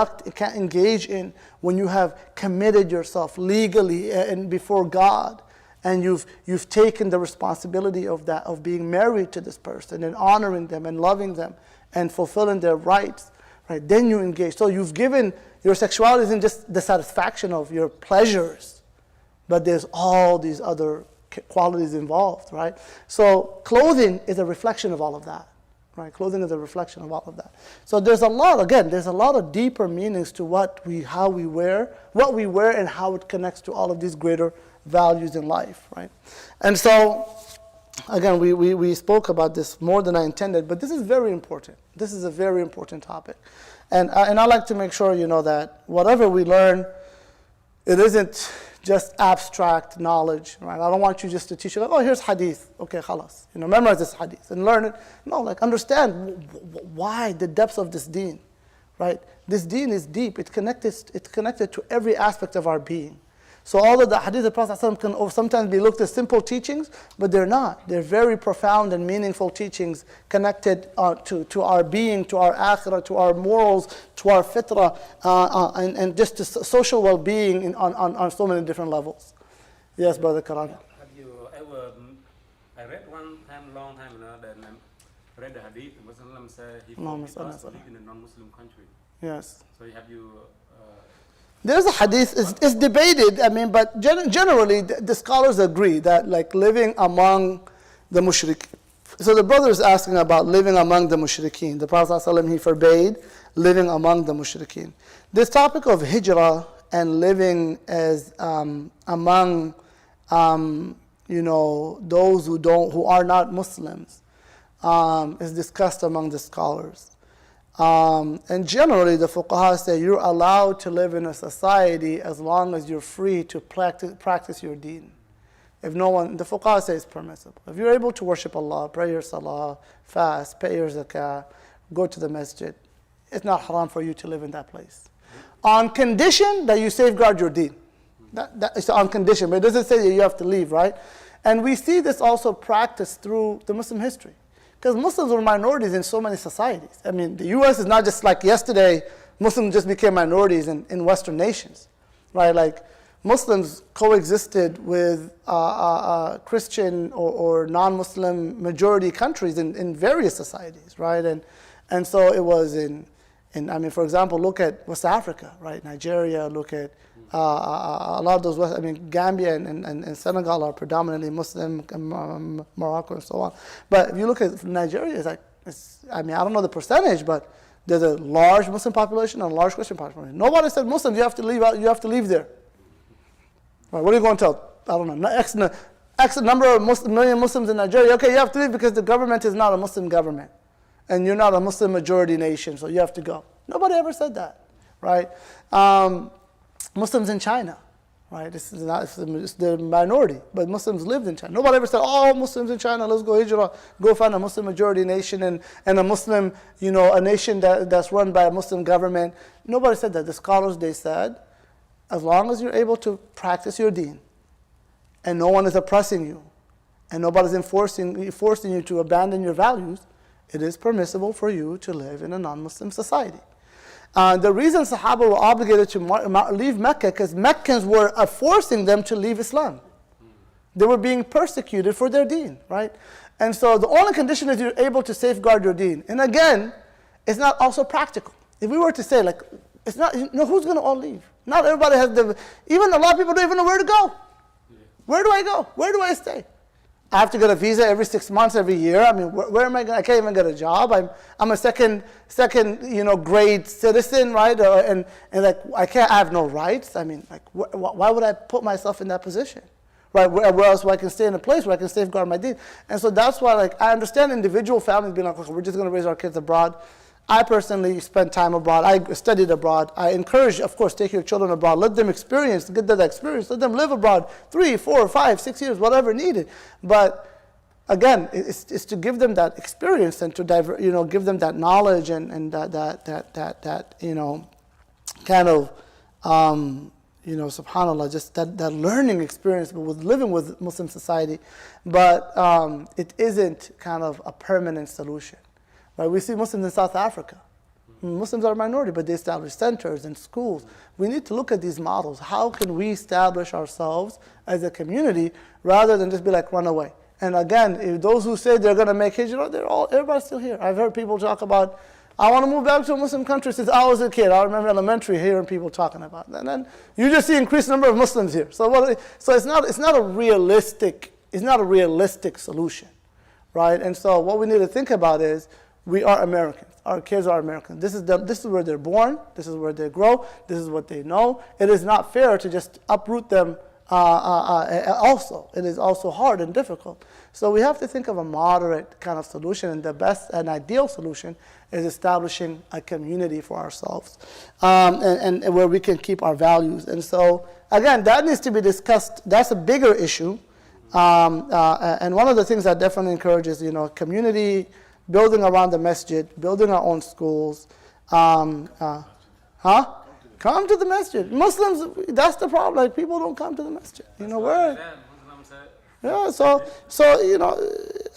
engage in when you have committed yourself legally and before God. And you've taken the responsibility of that, of being married to this person and honoring them and loving them and fulfilling their rights. Right? Then you engage. So you've given, your sexuality isn't just the satisfaction of your pleasures, but there's all these other qualities involved, right? So clothing is a reflection of all of that, right? Clothing is a reflection of all of that. So there's a lot of deeper meanings to how we wear, what we wear, and how it connects to all of these greater values in life, right? And so, again, we spoke about this more than I intended, but this is very important. This is a very important topic. And I like to make sure, that whatever we learn, it isn't just abstract knowledge, right? I don't want you just to teach you, here's hadith. Okay, khalas. Memorize this hadith and learn it. No, understand why the depths of this deen, right? This deen is deep. It's connected to every aspect of our being. So all of the hadith of the Prophet ﷺ can sometimes be looked as simple teachings, but they're not. They're very profound and meaningful teachings connected to our being, to our akhirah, to our morals, to our fitrah, and just to social well-being on so many different levels. Yes, Brother Karan. Have you ever, I read one time, long time ago, that I read the hadith, Muslim said he forced us to live in a non-Muslim country. Yes. So have you... There's a hadith, it's debated, but generally the scholars agree that living among the mushrikeen. So the brother is asking about living among the mushrikeen. The Prophet ﷺ, he forbade living among the mushrikeen. This topic of hijrah and living as among those who are not Muslims is discussed among the scholars. And generally, the fuqaha say you're allowed to live in a society as long as you're free to practice your deen. If no one, the fuqaha say it's permissible. If you're able to worship Allah, pray your salah, fast, pay your zakah, go to the masjid, it's not haram for you to live in that place. On condition that you safeguard your deen. That is on condition, but it doesn't say that you have to leave, right? And we see this also practiced through the Muslim history. Because Muslims were minorities in so many societies. The U.S. is not just like yesterday, Muslims just became minorities in Western nations, right? Muslims coexisted with Christian or non-Muslim majority countries in various societies, right? And so it was for example, look at West Africa, right? Nigeria, look at a lot of those Gambia and Senegal are predominantly Muslim, Morocco and so on. But if you look at Nigeria, I don't know the percentage, but there's a large Muslim population and a large Christian population. Nobody said Muslims, you have to leave there. Right, what are you going to tell? I don't know. X number of million Muslims in Nigeria. Okay, you have to leave because the government is not a Muslim government. And you're not a Muslim majority nation, so you have to go. Nobody ever said that, right? Muslims in China, right? It's the minority, but Muslims lived in China. Nobody ever said, Muslims in China, let's go hijrah, go find a Muslim majority nation and a Muslim, a nation that's run by a Muslim government. Nobody said that. The scholars, they said, as long as you're able to practice your deen, and no one is oppressing you, and nobody's forcing you to abandon your values, it is permissible for you to live in a non-Muslim society. The reason Sahaba were obligated to leave Mecca because Meccans were forcing them to leave Islam. They were being persecuted for their deen, right? And so the only condition is you're able to safeguard your deen. And again, it's not also practical. If we were to say, like, it's not, who's going to all leave? Not everybody has even a lot of people don't even know where to go. Where do I go? Where do I stay? I have to get a visa every 6 months, every year. I mean, where am I going? I can't even get a job. I'm a second grade citizen, right? And like I have no rights. I mean, like why would I put myself in that position, right? Where else I can stay in a place where I can safeguard my deen? And so that's why, like, I understand individual families being like, okay, we're just going to raise our kids abroad. I personally spent time abroad. I studied abroad. I encourage, of course, take your children abroad. Let them experience, get that experience. Let them live abroad 3, 4, 5, 6 years, whatever needed. But again, it's to give them that experience and to give them that knowledge and that kind of subhanallah, just that learning experience with living with Muslim society. But it isn't kind of a permanent solution. Right? We see Muslims in South Africa. Muslims are a minority, but they establish centers and schools. We need to look at these models. How can we establish ourselves as a community rather than just be like, run away? And again, if those who say they're going to make hijrah, everybody's still here. I've heard people talk about, I want to move back to a Muslim country since I was a kid. I remember elementary hearing people talking about it. And then you just see increased number of Muslims here. So it's not a realistic solution, right? And so what we need to think about is, we are Americans. Our kids are Americans. This is where they're born. This is where they grow. This is what they know. It is not fair to just uproot them also. It is also hard and difficult. So we have to think of a moderate kind of solution, and the best and ideal solution is establishing a community for ourselves and where we can keep our values. And so, again, that needs to be discussed. That's a bigger issue. And one of the things that definitely encourages, community, building around the masjid, building our own schools. Come to the masjid. Muslims, that's the problem. Like, people don't come to the masjid. Where? Yeah, so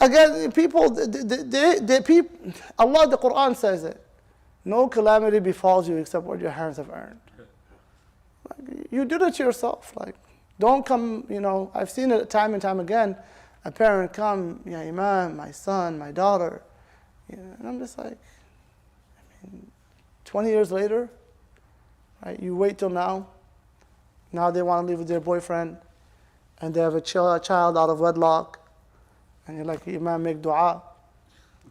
again, people, Allah, the Quran says it. No calamity befalls you except what your hands have earned. Like, you did it to yourself. Like, don't come, I've seen it time and time again. A parent come, Ya Imam, my son, my daughter. And I'm just like, 20 years later, right? You wait till now. Now they want to live with their boyfriend, and they have a child out of wedlock. And you're like, Imam, make dua.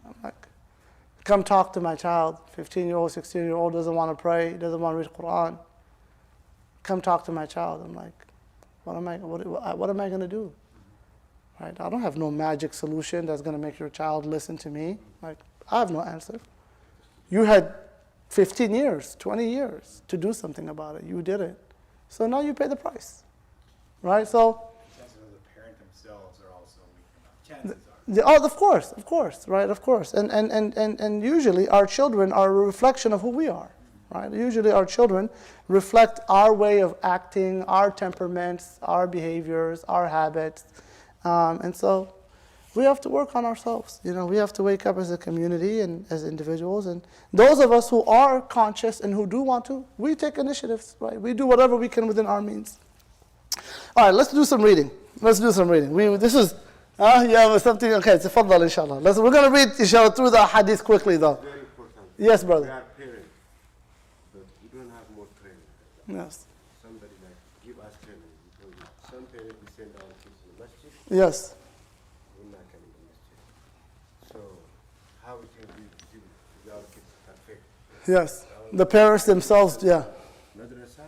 I'm like, come talk to my child. 15-year-old, 16-year-old doesn't want to pray, doesn't want to read Quran. Come talk to my child. I'm like, what am I going to do? Right? I don't have no magic solution that's going to make your child listen to me. Like, I have no answer. You had 15 years, 20 years to do something about it. You did it. So now you pay the price. Right? So chances are the parent themselves are also weak enough. Chances are. Of course, right, of course. And usually our children are a reflection of who we are. Right? Usually our children reflect our way of acting, our temperaments, our behaviors, our habits. And so we have to work on ourselves. We have to wake up as a community and as individuals. And those of us who are conscious and who do want to, we take initiatives, right? We do whatever we can within our means. All right, let's do some reading. You have something, okay, it's a tafaddal, inshallah. We're going to read, inshallah, through the hadith quickly, though. Very important. Yes, brother. We are parents, but we don't have more training. Yes. Somebody give us training. Because some parents we send our kids to the masjid. Yes. We're not coming to the masjid. So how we can give our kids perfect? Yes. The parents themselves, yeah. Madrasa,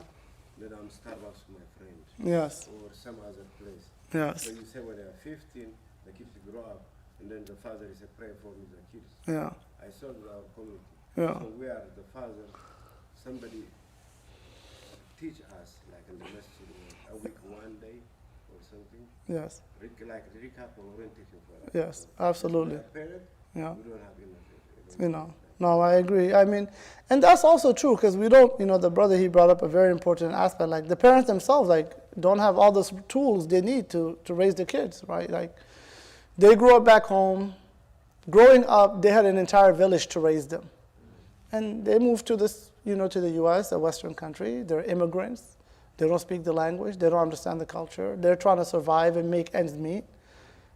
then Starbucks with my friends. Yes. Or some other place. Yes. So you say when they are 15, the kids grow up, and then the father is a pray for the kids. Yeah. I saw in our community. Yeah. So we are the father, somebody teach us, like in the masjid, a week, one day, or something. Yes. Like recap or orientation for us. Yes, absolutely. As a parent, Yeah. we don't have enough. No, I agree. I mean, and that's also true because we don't, the brother, he brought up a very important aspect. Like the parents themselves, like, don't have all those tools they need to raise their kids, right? Like, they grew up back home. Growing up, they had an entire village to raise them. And they moved to this, to the U.S., a Western country. They're immigrants. They don't speak the language. They don't understand the culture. They're trying to survive and make ends meet.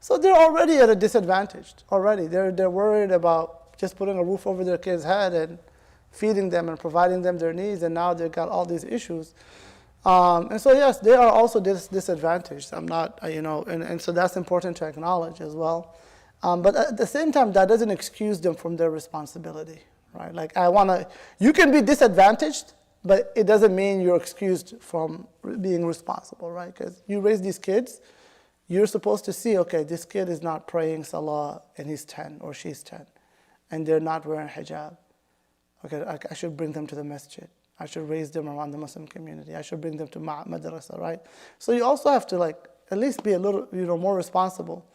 So they're already at a disadvantage. Already, they're worried about just putting a roof over their kid's head and feeding them and providing them their needs, and now they've got all these issues. And so yes, they are also disadvantaged. I'm not, and so that's important to acknowledge as well. But at the same time, that doesn't excuse them from their responsibility, right? Like you can be disadvantaged, but it doesn't mean you're excused from being responsible, right? Because you raise these kids, you're supposed to see, okay, this kid is not praying salah and he's 10 or she's 10, and they're not wearing hijab. Okay, I should bring them to the masjid. I should raise them around the Muslim community. I should bring them to madrasa, right? So you also have to at least be a little, more responsible.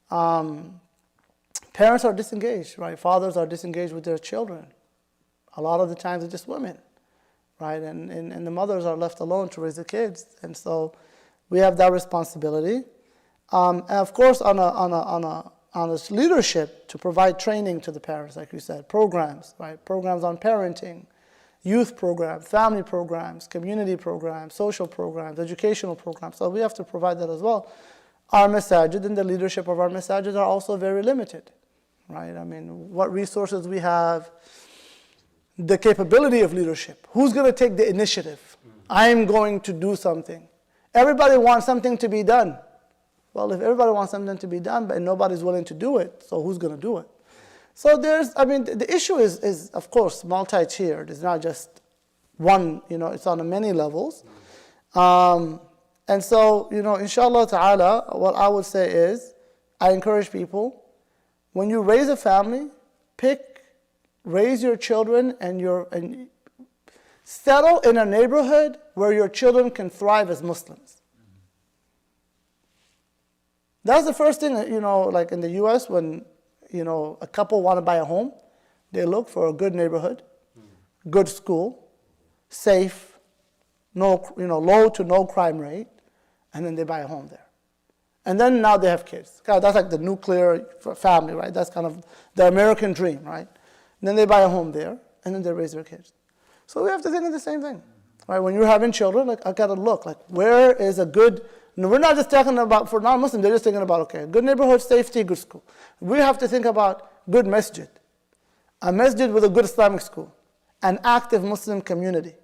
Parents are disengaged, right? Fathers are disengaged with their children. A lot of the times it's just women, right? And the mothers are left alone to raise the kids. And so we have that responsibility. And of course, on a leadership, to provide training to the parents, like you said, programs, right? Programs on parenting, youth programs, family programs, community programs, social programs, educational programs. So we have to provide that as well. Our masajid and the leadership of our masajid are also very limited, right? I mean, what resources we have, the capability of leadership. Who's going to take the initiative? I'm going to do something. Everybody wants something to be done. Well, if everybody wants something to be done, but nobody's willing to do it, so who's going to do it? So the issue is of course, multi-tiered. It's not just one, it's on many levels. And so, inshallah ta'ala, what I would say is, I encourage people, when you raise a family, raise your children and settle in a neighborhood where your children can thrive as Muslims. That's the first thing, like in the U.S., when, a couple want to buy a home, they look for a good neighborhood, good school, safe, low to no crime rate, and then they buy a home there. And then now they have kids. That's like the nuclear family, right? That's kind of the American dream, right? And then they buy a home there, and then they raise their kids. So we have to think of the same thing, right? When you're having children, I got to look, where is a good... No, we're not just talking about, for non-Muslims, they're just thinking about, okay, good neighborhood, safety, good school. We have to think about good masjid, a masjid with a good Islamic school, an active Muslim community.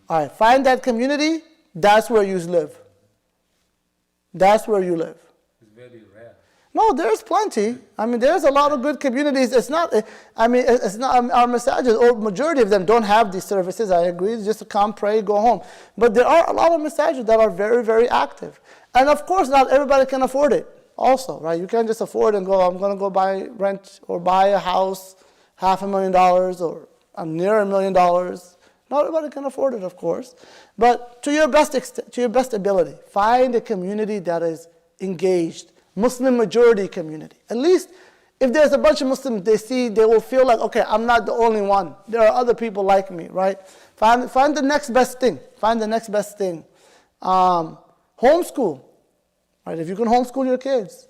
All right, find that community, that's where you live. That's where you live. It's very rare. No, there's plenty. There's a lot of good communities. It's not our masajid, or majority of them don't have these services, I agree. It's just to come, pray, go home. But there are a lot of masajid that are very, very active. And of course, not everybody can afford it also, right? You can't just afford and go, I'm going to go rent or buy a house, $500,000 or near $1 million. Not everybody can afford it, of course. But to your best extent, to your best ability, find a community that is engaged, Muslim majority community. At least if there's a bunch of Muslims they will feel like, okay, I'm not the only one. There are other people like me, right? Find the next best thing. Find the next best thing. Homeschool, right? If you can homeschool your kids.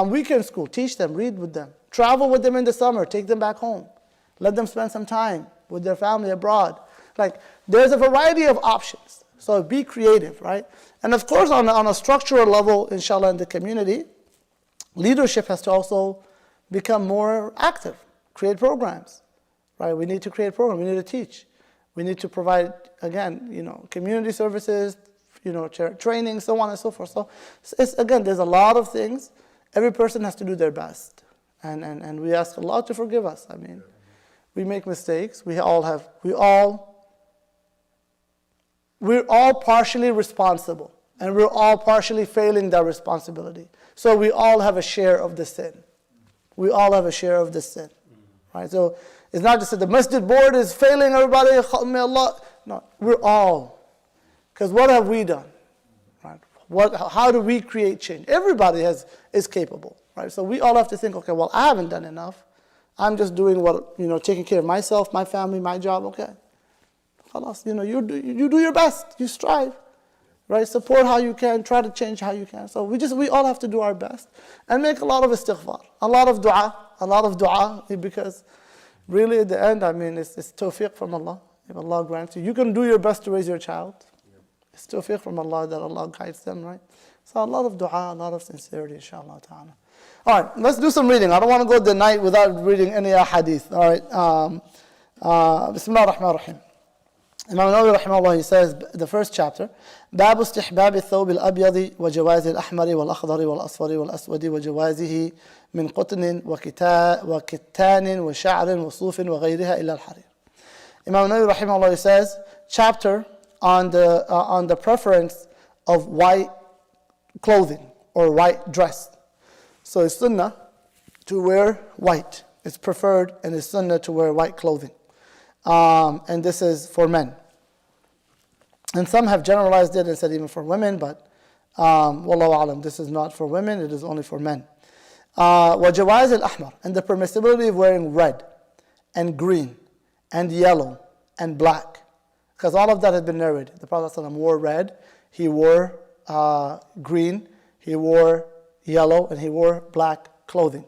Weekend school, teach them, read with them. Travel with them in the summer, take them back home. Let them spend some time with their family abroad. There's a variety of options. So be creative, right? And of course, on a structural level, inshallah, in the community, leadership has to also become more active, create programs, right? We need to create programs, we need to teach. We need to provide, again, community services, training, so on and so forth. So there's a lot of things. Every person has to do their best. And we ask Allah to forgive us. We make mistakes. We're all partially responsible, and we're all partially failing that responsibility. So we all have a share of the sin. We all have a share of the sin, right? So it's not just that the masjid board is failing everybody. May Allah. No, we're all. Because what have we done, right? How do we create change? Everybody is capable, right? So we all have to think, okay, well, I haven't done enough. I'm just doing taking care of myself, my family, my job. Okay. You do your best, you strive, right? Support how you can, try to change how you can. So we all have to do our best and make a lot of istighfar, a lot of dua, because really at the end, it's tawfiq from Allah. If Allah grants you, you can do your best to raise your child. It's tawfiq from Allah that Allah guides them, right? So a lot of dua, a lot of sincerity, inshallah ta'ala. All right, let's do some reading. I don't want to go the night without reading any hadith. All right. Bismillah ar-Rahman ar-Rahim. Imam Nawawi rahimahullah, he says, the first chapter, باب استحباب الثوب الأبيض وجواز الأحمر والأخضر والأصفر والأسود وجوازه من قطن وكتان وشعر وصوف وغيرها إلا الحرير. Imam Nawawi rahimahullah, he says, chapter on the preference of white clothing or white dress. So it's sunnah to wear white. It's preferred and it's sunnah to wear white clothing. And this is for men. And some have generalized it and said even for women, but wallahu alam, this is not for women, it is only for men. وَجَوَازِ الْأَحْمَرِ, and the permissibility of wearing red and green and yellow and black. Because all of that has been narrated. The Prophet ﷺ wore red, he wore green, he wore yellow, and he wore black clothing.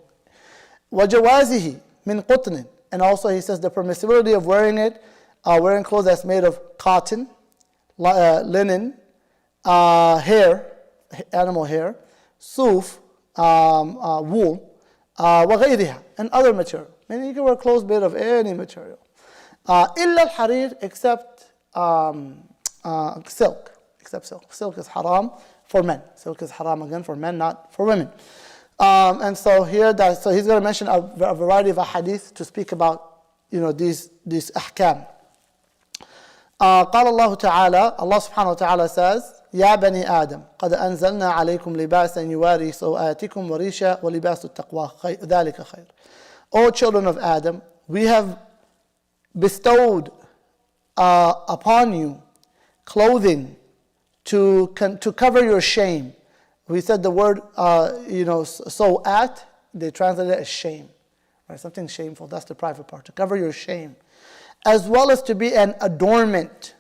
وَجَوَازِهِ مِنْ قُطْنٍ, and also he says the permissibility of wearing clothes that's made of cotton, linen, hair, animal hair, suf, wool, وغيرها, and other material. Meaning you can wear clothes made of any material. إلا الحرير, except silk. Except silk. Silk is haram for men. Silk is haram again for men, not for women. And so here, so he's going to mention a variety of hadith to speak about, these ahkam. قال الله تعالى, Allah subhanahu wa ta'ala says, يا بني آدم قد أنزلنا عليكم لباسا يواري سوآتكم وريشا ولباس التقوى ذلك خير. O children of Adam, we have bestowed upon you clothing to cover your shame. We said the word, so'at, they translate it as shame. Right? Something shameful, that's the private part, to cover your shame. As well as to be an adornment.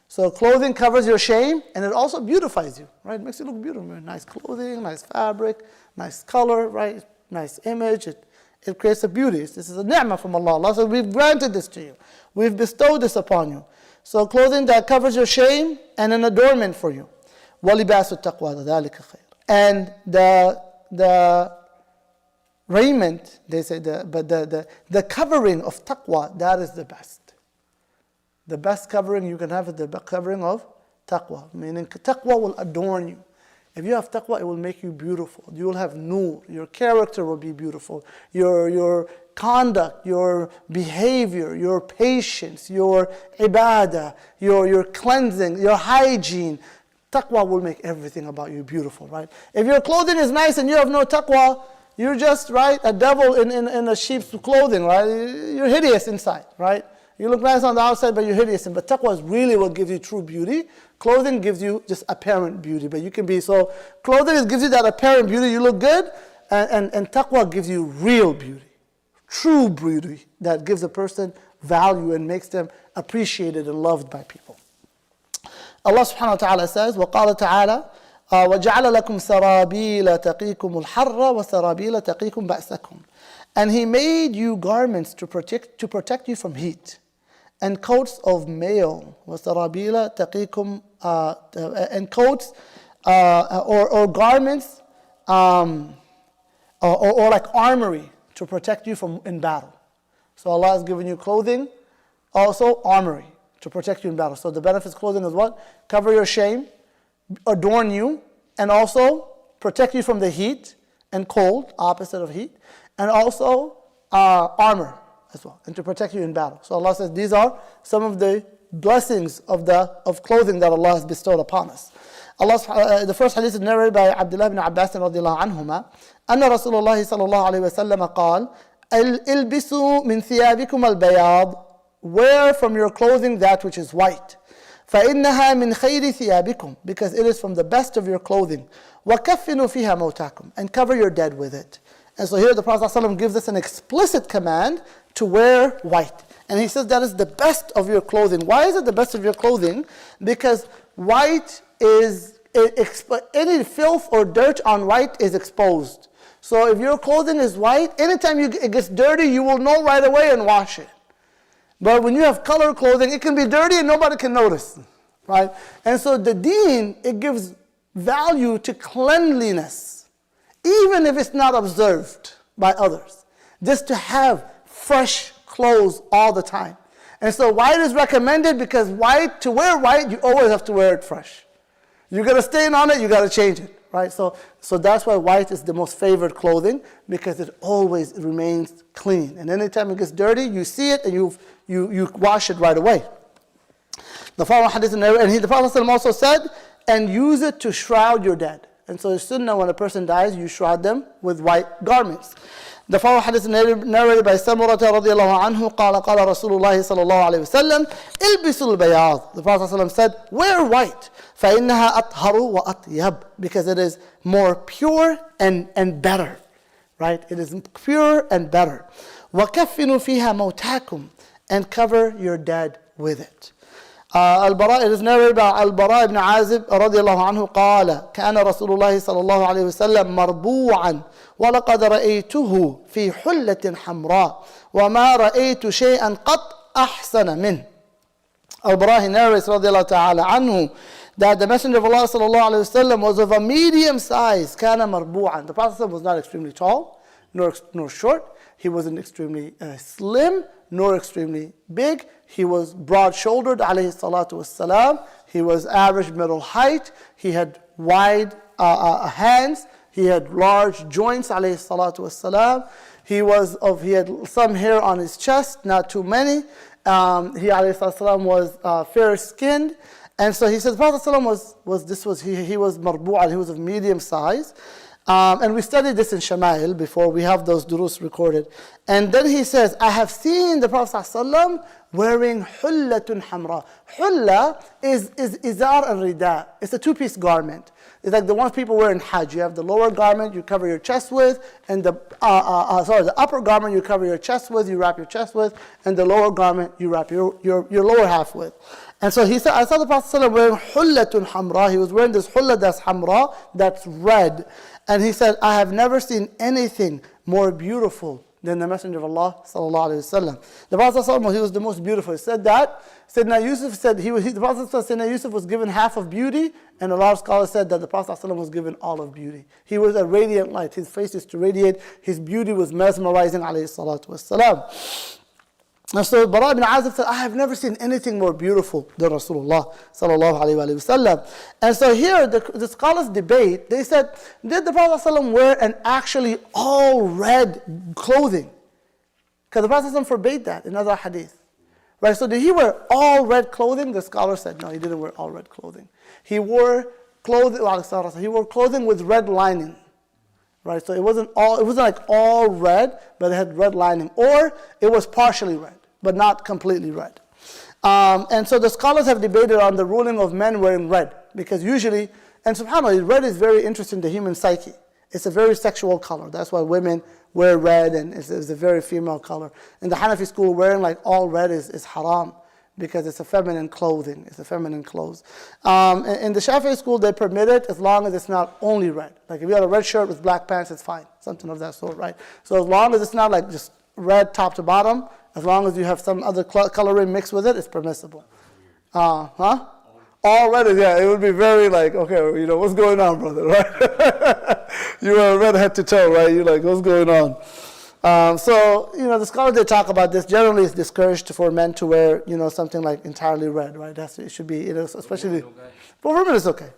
So clothing covers your shame and it also beautifies you, right? It makes you look beautiful. Nice clothing, nice fabric, nice color, right? Nice image. It creates a beauty. This is a ni'mah from Allah. Allah says, we've granted this to you. We've bestowed this upon you. So clothing that covers your shame and an adornment for you. وَلِبَاسُ التَّقْوَى ذَلِكَ خَيْرٌ. And the raiment, they say, the covering of taqwa, that is the best. The best covering you can have is the covering of taqwa. Meaning taqwa will adorn you. If you have taqwa, it will make you beautiful. You will have nur. Your character will be beautiful. Your conduct, your behavior, your patience, your ibadah, your cleansing, your hygiene. Taqwa will make everything about you beautiful, right? If your clothing is nice and you have no taqwa, you're just, right, a devil in a sheep's clothing, right? You're hideous inside, right? You look nice on the outside, but you're hideous. But taqwa is really what gives you true beauty. Clothing gives you just apparent beauty. But you can be, so clothing gives you that apparent beauty, you look good. And taqwa gives you real beauty. True beauty that gives a person value and makes them appreciated and loved by people. Allah subhanahu wa ta'ala says, وَقَالَ تَعَالَى وَجَعَلَ لَكُمْ سَرَابِيلَ تَقِيكُمُ الْحَرَّ وَسَرَابِيلَ تَقِيكُمْ بَأْسَكُمْ. And He made you garments to protect you from heat, and coats of mail, وَسَرَابِيلَ تَقِيكُمْ, and coats or garments or like armory to protect you from in battle. So Allah has given you clothing, also armory to protect you in battle. So the benefits of clothing is what? Cover your shame, adorn you, and also protect you from the heat and cold, opposite of heat, and also armor as well, and to protect you in battle. So Allah says these are some of the blessings of clothing that Allah has bestowed upon us. The first hadith is narrated by Abdullah ibn Abbas radiyallahu anhuma, أن رسول الله صلى الله عليه وسلم قال البسوا من ثيابكم البياض, wear from your clothing that which is white, فإنها من خير ثيابكم, because it is from the best of your clothing, وكفنوا فيها موتاكم, and cover your dead with it. And so here the Prophet ﷺ gives us an explicit command to wear white. And he says that is the best of your clothing. Why is it the best of your clothing? Because white is, any filth or dirt on white is exposed. So if your clothing is white, anytime it gets dirty, you will know right away and wash it. But when you have color clothing, it can be dirty and nobody can notice. right? And so the deen, it gives value to cleanliness, even if it's not observed by others. Just to have fresh clothes all the time. And so white is recommended because to wear white, you always have to wear it fresh. You got a stain on it, you got to change it, right? So that's why white is the most favored clothing, because it always remains clean. And anytime it gets dirty, you see it and you wash it right away. The following hadith, and the Prophet ﷺ also said, and use it to shroud your dead. And so it's sunnah when a person dies, you shroud them with white garments. The following hadith narrated by Samurah radiallahu anhu, قال قال رسول الله صلى الله عليه وسلم البسوا البياض. The Prophet ﷺ said, wear white, فإنها أطهر وأطيب, because it is more pure and better, right? It is pure and better. وكفنوا فيها موتاكم, and cover your dead with it. البراء, it is narrated by البراء ibn عازب رضي الله عنه قال كان رسول الله صلى الله عليه وسلم مربوعا ولقد رأيته في حلة حمراء وما رأيت شيئا قط أحسن منه. Al-Bara narrates رضي الله تعالى عنه that the Messenger of Allah صلى الله عليه وسلم was of a medium size. كان مربوعا. The Prophet was not extremely tall nor short. He wasn't extremely slim nor extremely big. He was broad-shouldered, alayhi salatu wassalam. He was average middle height. He had wide hands. He had large joints, alayhi salatu wassalam. He had some hair on his chest, not too many. He, alayhi salatu wassalam, was fair-skinned. And so he said, the Prophet he was marbu'an, he was of medium size. And we studied this in Shama'il before. We have those durus recorded. And then he says, I have seen the Prophet ﷺ wearing hullatun hamra. Hulla is izar and rida. It's a two-piece garment. It's like the ones people wear in Hajj. You have the lower garment you cover your chest with, and the upper garment you cover your chest with, you wrap your chest with, and the lower garment you wrap your lower half with. And so he said, I saw the Prophet ﷺ wearing hullatun hamra. He was wearing this hulla that's hamra, that's red. And he said, I have never seen anything more beautiful than the Messenger of Allah sallallahu alaihi wasallam. The Prophet sallallahu, he was the most beautiful. He said that. Sayyidina Yusuf said the Prophet Sayyidina Yusuf was given half of beauty, and a lot of scholars said that the Prophet sallallahu was given all of beauty. He was a radiant light. His face used to radiate. His beauty was mesmerizing, alayhi salatu wasalam. And so Bara ibn Azib said, I have never seen anything more beautiful than Rasulullah sallallahu alayhi wa sallam. And so here the scholars debate. They said, did the Prophet sallallahu wear an actually all red clothing? Because the Prophet sallallahu forbade that in other hadith. Right, so did he wear all red clothing? The scholars said, no, he didn't wear all red clothing. He wore clothing with red lining. Right, so it wasn't like all red, but it had red lining, or it was partially red, but not completely red. And so the scholars have debated on the ruling of men wearing red, because usually, and subhanAllah, red is very interesting to human psyche. It's a very sexual color. That's why women wear red, and it's a very female color. In the Hanafi school, wearing like all red is haram, because it's a feminine clothing. It's a feminine clothes. In the Shafi'i school, they permit it as long as it's not only red. Like if you have a red shirt with black pants, it's fine. Something of that sort, right? So as long as it's not like just red top to bottom, as long as you have some other coloring mixed with it, it's permissible. All red is, yeah, it would be very like, okay, what's going on, brother, right? You wear red head to toe, right? You're like, what's going on? So, the scholars, they talk about this. Generally, it's discouraged for men to wear, something like entirely red, right? It should be, especially, for women it's okay.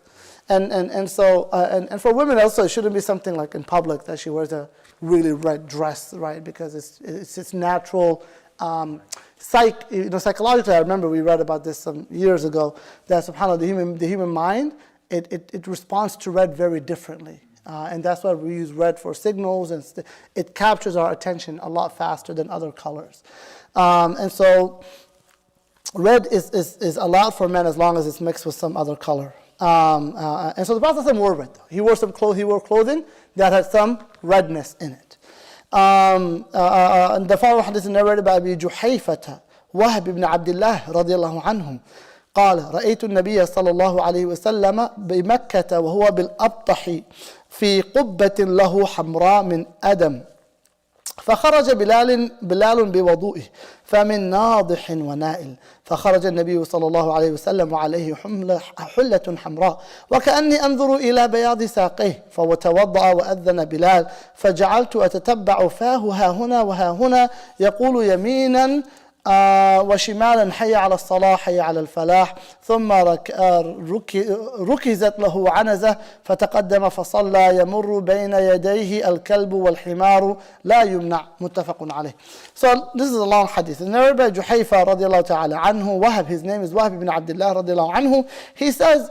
And for women also, it shouldn't be something like in public that she wears a really red dress, right? Because it's natural, psychologically, I remember we read about this some years ago, that subhanAllah, the human mind, it responds to red very differently. And that's why we use red for signals, and it captures our attention a lot faster than other colors. And so red is allowed for men as long as it's mixed with some other color. And so the Prophet wore red. He wore clothing that had some redness in it. And the following hadith is narrated by Abi Juhayfata, Wahb ibn Abdullah radiallahu anhum. قال رأيت النبي صلى الله عليه وسلم بمكة وهو بالأبطح في قبة له حمراء من أدم فخرج بلال بوضوئه فمن ناضح ونائل فخرج النبي صلى الله عليه وسلم وعليه حلة حمراء وكأني أنظر إلى بياض ساقيه فتوضأ وأذن بلال فجعلت أتتبع فاه ها هنا وها هنا يقول يمينا وشمالا حي على الصلاة حي على الفلاح ثم ركزت له عنزة فتقدم فصلى يمر بين يديه الكلب والحمار لا يمنع متفق عليه. So this is a long hadith. And narrated by Juhayfa radiallahu ta'ala anhu, Wahab, his name is Wahab ibn Abdullah radiallahu anhu. He says,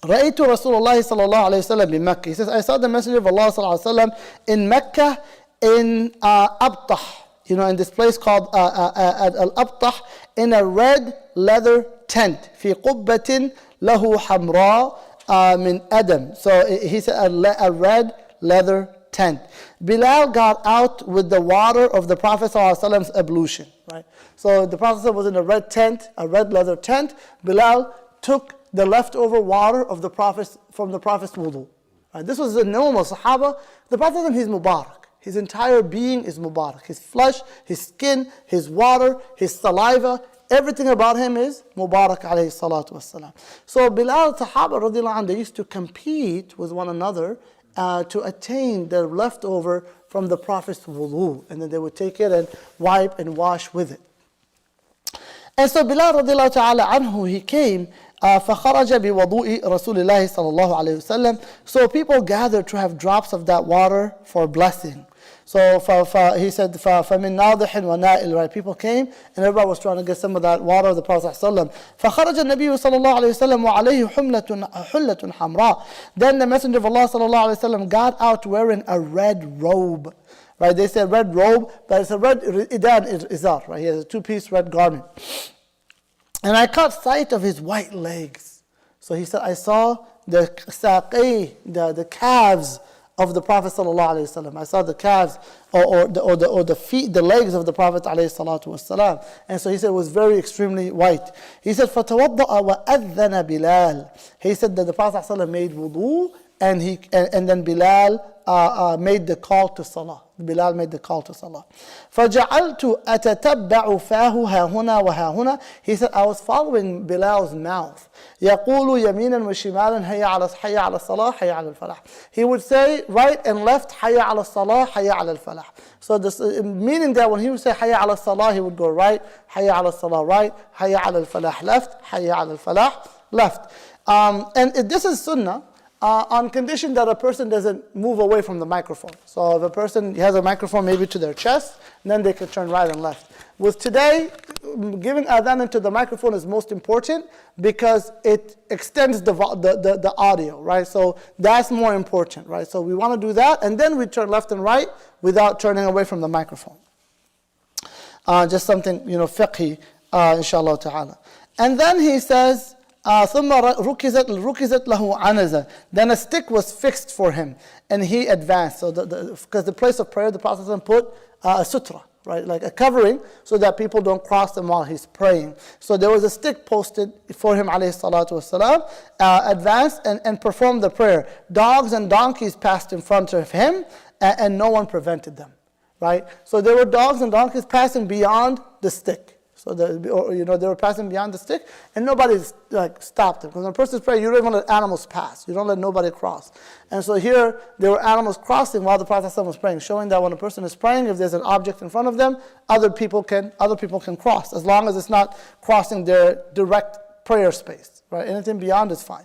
رأيت رسول الله صلى الله عليه وسلم بمكة. He says, I saw the Messenger of Allah صلى الله عليه وسلم in Mecca in Abtah. You know, in this place called al-Abtah, in a red leather tent. في قبة له حمراء من أدم. So he said a red leather tent. Bilal got out with the water of the Prophet ﷺ's ablution. Right. So the Prophet was in a red tent, a red leather tent. Bilal took the leftover water of the Prophet from the Prophet's wudu. Right. This was the normal Sahaba. The Prophet, he's Mubarak. His entire being is Mubarak. His flesh, his skin, his water, his saliva, everything about him is Mubarak alayhi salatu wassalam. So Bilal, Sahaba radiallahu anhu, they used to compete with one another to attain the leftover from the Prophet's wudu. And then they would take it and wipe and wash with it. And so Bilal radiallahu ta'ala anhu, he came فخرج بوضوء رسول الله صلى الله عليه وسلم. So people gathered to have drops of that water for blessing. So he said, فَمِن نَاضِحٍ وَنَائِلٍ, right? People came and everybody was trying to get some of that water of the Prophet ﷺ. فَخَرَجَ النَّبِيُّ صلى الله عليه وسلم وعليه حُلَّةٌ حَمْرَاء. Then the Messenger of Allah صلى الله عليه وسلم got out wearing a red robe. Right? They said red robe, but it's a red idan izar. Right? He has a two-piece red garment. And I caught sight of his white legs. So he said, I saw the saqi, the calves of the Prophet ﷺ. I saw the calves or the feet, the legs of the Prophet ﷺ. And so he said it was very extremely white. He said, فَتَوَضَّأَ وَأَذَّنَ بِلَالٍ. He said that the Prophet ﷺ made wudu and then Bilal made the call to salah. Bilal made the call to salah. فَجَعَلْتُ أَتَتَبَّعُ فَاهُ هَا هُنَا وَهَا هُنَا. He said, I was following Bilal's mouth. يَقُولُ يَمِينًا وَشِمَالًا حَيَّ عَلَى الصَّلَاةِ حَيَّ عَلَى الْفَلَاحِ. He would say right and left, حَيَّ عَلَى الصَّلَاةِ حَيَّ عَلَى الْفَلَاحِ. So this meaning that when he would say حَيَّ عَلى الصَّلَاةِ, he would go right, حَيَّ عَلى الصَّلَاةِ right, حَيَّ عَلى الْفَلَاحِ left, حَيَّ عَلى الْفَلَاحِ left. And this is sunnah. On condition that a person doesn't move away from the microphone. So if a person has a microphone maybe to their chest, then they can turn right and left. With today, giving adhan into the microphone is most important because it extends the audio, right? So that's more important, right? So we want to do that, and then we turn left and right without turning away from the microphone. Just something, fiqhi, inshallah ta'ala. And then he says, ثم ركزت له عنزة. Then a stick was fixed for him, and he advanced. So because the place of prayer, the Prophet put a sutra, right, like a covering, so that people don't cross them while he's praying. So there was a stick posted for him, alayhi salatu wasalam, advanced and performed the prayer. Dogs and donkeys passed in front of him, and no one prevented them, right? So there were dogs and donkeys passing beyond the stick. So they were passing beyond the stick, and nobody stopped them. Because when a person is praying, you don't even let animals pass. You don't let nobody cross. And so here, there were animals crossing while the Prophet was praying, showing that when a person is praying, if there's an object in front of them, other people can cross, as long as it's not crossing their direct prayer space. Right? Anything beyond is fine.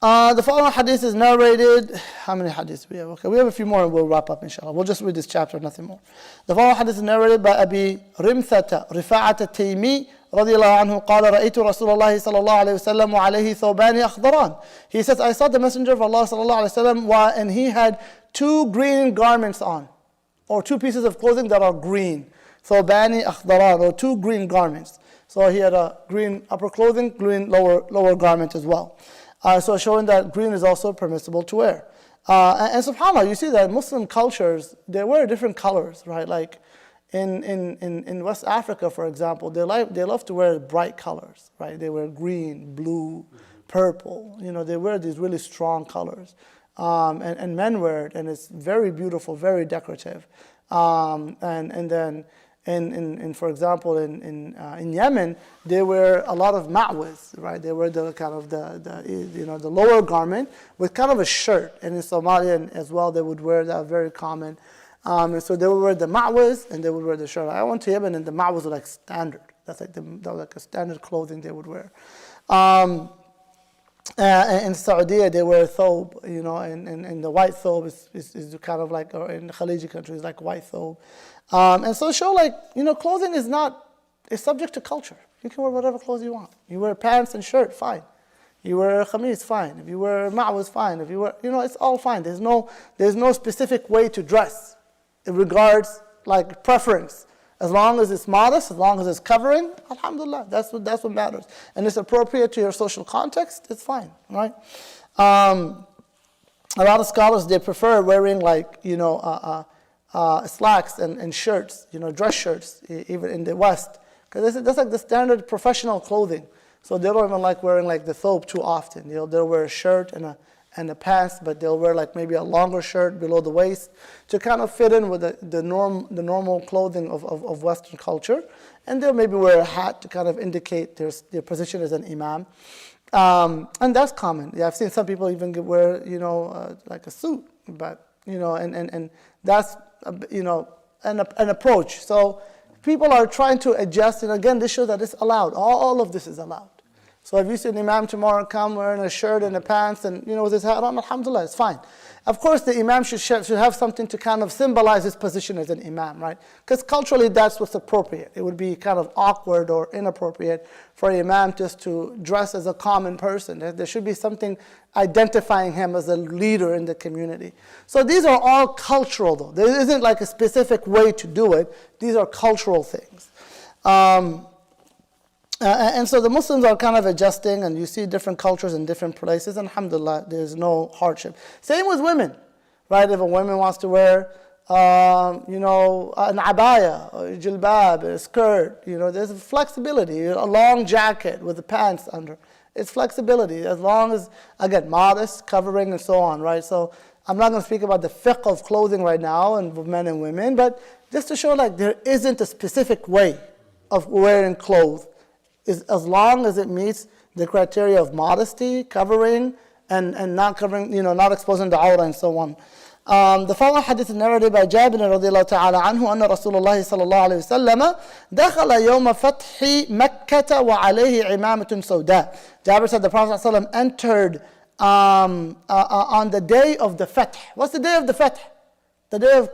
The following hadith is narrated. How many hadiths we have? Okay, we have a few more and we'll wrap up, inshallah. We'll just read this chapter, nothing more. The following hadith is narrated by Abi Rimthata Rifa'at al-Taymi radiyallahu anhu قال رأيت رسول الله صلى الله عليه وسلم وعليه ثوبان أخضران. He says, I saw the Messenger of Allah صلى الله عليه وسلم and he had two green garments on, or two pieces of clothing that are green. ثوبان أخضران, or two green garments. So he had a green upper clothing, green lower garment as well. So showing that green is also permissible to wear. And subhanAllah, you see that Muslim cultures, they wear different colors, right? Like in West Africa, for example, they love to wear bright colors, right? They wear green, blue, purple. They wear these really strong colors. and men wear it, and it's very beautiful, very decorative. And then in for example in Yemen, they wear a lot of ma'waz, right? They wear the kind of the lower garment with kind of a shirt. And in Somalia as well, they would wear that, very common. And so they would wear the ma'waz and they would wear the shirt. I went to Yemen and the ma'waz were like standard. That's like like a standard clothing they would wear. In Saudi, they wear thobe, and the white thobe is kind of like, or in the Khaliji countries, like white thobe. And so show clothing is subject to culture. You can wear whatever clothes you want. You wear pants and shirt, fine. You wear khamis, fine. If you wear ma'waz, fine. If you wear, it's all fine. There's no specific way to dress. It regards like preference. As long as it's modest, as long as it's covering, alhamdulillah, that's what matters. And it's appropriate to your social context, it's fine, right? A lot of scholars, they prefer wearing slacks and shirts, dress shirts, even in the West. Because that's like the standard professional clothing. So they don't even like wearing like the thobe too often. They'll wear a shirt and the pants, but they'll wear like maybe a longer shirt below the waist to kind of fit in with the normal clothing of Western culture. And they'll maybe wear a hat to kind of indicate their position as an imam. And that's common. Yeah, I've seen some people even wear, like a suit, but, and that's, an approach. So people are trying to adjust, and again, this shows that it's allowed. All of this is allowed. So if you see an imam tomorrow come wearing a shirt and a pants and with his hat on, alhamdulillah, it's fine. Of course, the imam should have something to kind of symbolize his position as an imam, right? Because culturally, that's what's appropriate. It would be kind of awkward or inappropriate for an imam just to dress as a common person. There should be something identifying him as a leader in the community. So these are all cultural, though. There isn't like a specific way to do it. These are cultural things. And so the Muslims are kind of adjusting, and you see different cultures in different places, and alhamdulillah, there's no hardship. Same with women, right? If a woman wants to wear, an abaya, or a jilbab, a skirt, there's flexibility. A long jacket with the pants under. It's flexibility, as long as, again, modest, covering, and so on, right? So I'm not going to speak about the fiqh of clothing right now, and for men and women, but just to show like there isn't a specific way of wearing clothes. Is as long as it meets the criteria of modesty, covering, and not covering, not exposing the awrah and so on. The following hadith is narrated by Jabir radiallahu ta'ala anhu أن رسول الله صلى الله عليه وسلم دخل يوم فتح مكة وعليه عمامة سوداء. Jabir said the Prophet ﷺ entered on the day of the Fath. What's the day of the Fath? The day of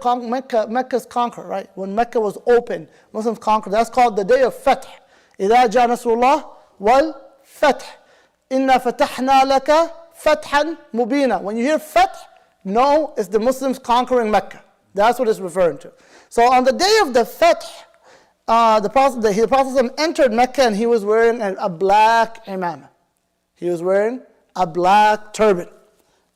Mecca's conquer, right? When Mecca was open, Muslims conquered. That's called the day of Fath. إذا جاء نصر الله والفتح إنا فتحنا لك فتحا مبينا. When you hear Fath, know it's the Muslims conquering Mecca. That's what it's referring to. So on the day of the Fath, the Prophet entered Mecca and he was wearing a black imam. He was wearing a black turban.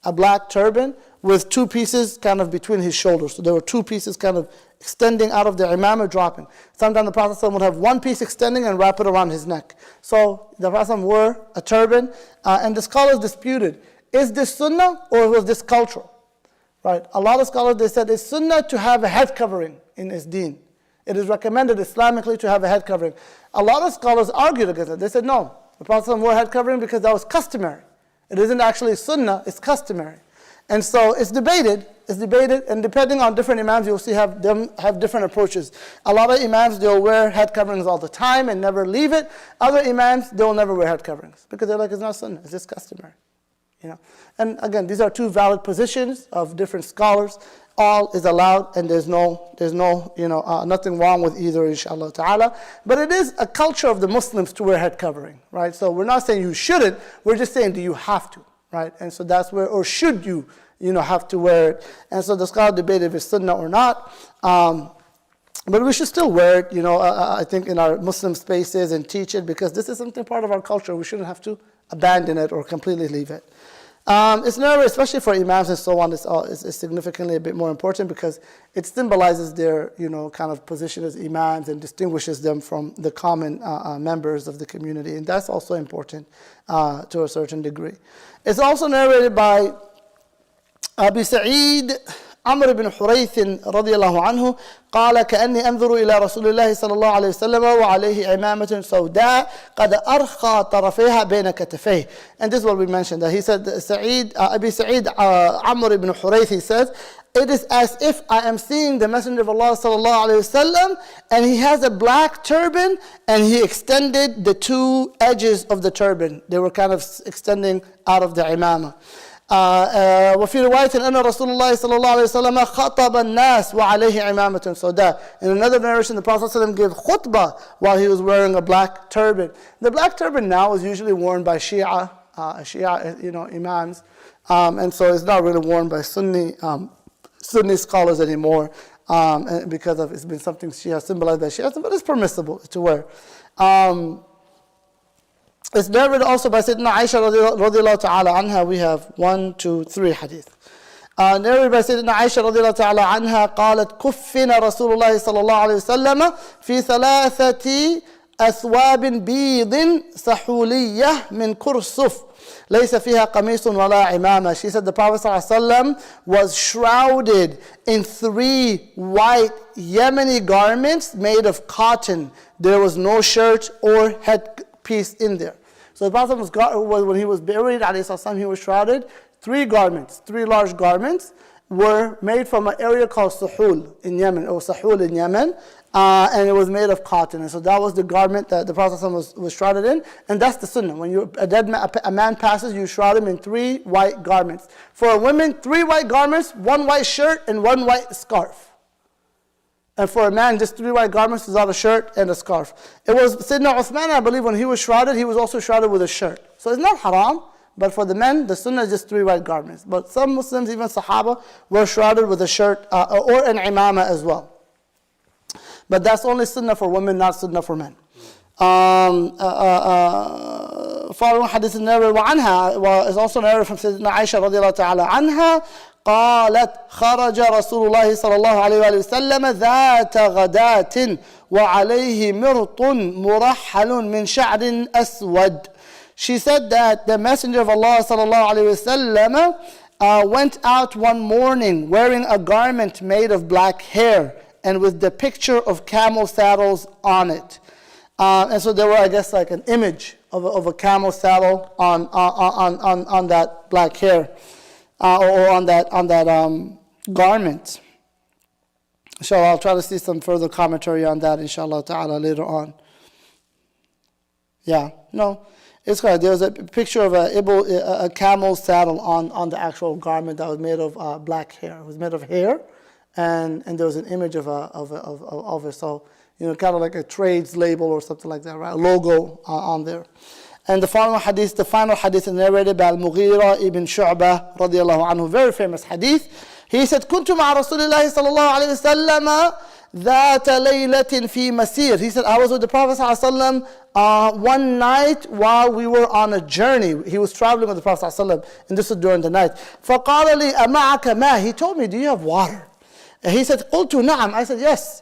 A black turban with two pieces kind of between his shoulders. So there were two pieces kind of extending out of the imam, dropping. Sometimes the Prophet would have one piece extending and wrap it around his neck. So the Prophet wore a turban, and the scholars disputed, is this sunnah or was this cultural? Right? A lot of scholars, they said it's sunnah to have a head covering in his deen. It is recommended Islamically to have a head covering. A lot of scholars argued against it. They said no, the Prophet wore a head covering because that was customary. It isn't actually sunnah, it's customary. And so it's debated, and depending on different imams, you'll see them have different approaches. A lot of imams, they'll wear head coverings all the time and never leave it. Other imams, they'll never wear head coverings because they're like, it's not sunnah, it's just customary. And again, these are two valid positions of different scholars. All is allowed, and there's no nothing wrong with either, inshallah ta'ala. But it is a culture of the Muslims to wear head covering, right? So we're not saying you shouldn't, we're just saying, do you have to? Right, and so that's where, or should you, have to wear it? And so the scholar debated if it's sunnah or not. But we should still wear it, I think in our Muslim spaces and teach it because this is something part of our culture. We shouldn't have to abandon it or completely leave it. It's never, especially for imams and so on, it's significantly a bit more important because it symbolizes their, kind of position as imams and distinguishes them from the common members of the community. And that's also important to a certain degree. It's also narrated by أبي سعيد عمرو بن حريث رضي الله عنه قال كأني أنظر إلى رسول الله صلى الله عليه وسلم وعليه عمامة سوداء قد أرخى طرفيها بين كتفيه. And this is what we mentioned. He said, Abi Sa'id Amr ibn Hurayth, he says, it is as if I am seeing the Messenger of Allah sallallahu alayhi wasallam, and he has a black turban, and he extended the two edges of the turban. They were kind of extending out of the imamah. وفي رواية أن رسول الله صلى الله عليه وسلم خطب الناس وعليه عمامة سوداء. In another narration, the Prophet ﷺ gave khutbah while he was wearing a black turban. The black turban now is usually worn by Shia, imams, and so it's not really worn by Sunni scholars anymore, because of it's been something Shia symbolized by Shia, but it's permissible to wear. It's narrated also by Sayyidina Aisha radiallahu ta'ala anha. We have 1, 2, 3 hadith. Narrated by Sayyidina Aisha radiallahu ta'ala anha قالت كفنا رسول الله صلى الله عليه وسلم في ثلاثة أثواب بيض سحولية من كرسف ليس فيها قميص ولا عمامة. She said the Prophet ﷺ was shrouded in 3 white Yemeni garments made of cotton. There was no shirt or headpiece in there. So the Prophet when he was buried, ﷺ, he was shrouded. 3 large garments were made from an area called Suhul in Yemen, or Sahul in Yemen, and it was made of cotton. And so that was the garment that the Prophet was shrouded in, and that's the sunnah. When a man passes, you shroud him in 3 white garments. For a woman, 3 white garments, 1 white shirt, and 1 white scarf. And for a man, just 3 white garments without a shirt and a scarf. It was Sayyidina Uthman, I believe, when he was shrouded, he was also shrouded with a shirt. So it's not haram, but for the men, the sunnah is just 3 white garments. But some Muslims, even Sahaba, were shrouded with a shirt or an imamah as well. But that's only sunnah for women, not sunnah for men. Following hadith narrated وعنها is also narrated from Sayyidina Aisha radiallahu ta'ala anha. قالت خرج رسول الله صلى الله عليه وآله وسلم ذات غداة وعليه مرط مرحل من شعر أسود. She said that the Messenger of Allah صلى الله عليه وسلم went out one morning wearing a garment made of black hair and with the picture of camel saddles on it. And so there were, I guess, like an image of a camel saddle on that black hair. Or on that garment. Inshallah, I'll try to see some further commentary on that, inshallah ta'ala, later on. Yeah, no, it's correct. There was a picture of a camel saddle on the actual garment that was made of black hair. It was made of hair, and there was an image of it. So, kind of like a trades label or something like that, right? A logo on there. And the final hadith is narrated by Al-Mughira ibn Shu'bah radiyallahu anhu, very famous hadith. He said, كنت مع رسول الله صلى الله عليه وسلم ذات ليلة في مسير. He said, I was with the Prophet صلى الله عليه وسلم one night while we were on a journey. He was traveling with the Prophet صلى الله عليه وسلم, and this was during the night. فقال لي أمعك ماء. He told me, do you have water? And he said, قلت نعم. I said, yes.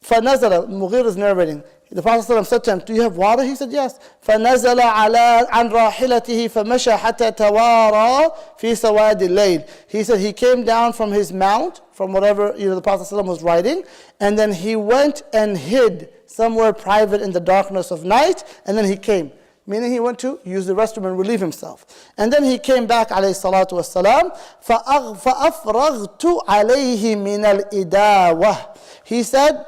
فنزل, Mughira is narrating. The Prophet ﷺ said to him, do you have water? He said, yes. فَنَزَلَ عَنْ رَاحِلَتِهِ فَمَشَى حَتَّى تَوَارَى فِي سَوَادِ اللَّيْلِ. He said he came down from his mount, from whatever the Prophet ﷺ was riding, and then he went and hid somewhere private in the darkness of night, and then he came. Meaning he went to use the restroom and relieve himself. And then he came back, alayhi salatu wassalam, فَأَفْرَغْتُ عَلَيْهِ مِنَ الْإِدَاوَةِ. He said,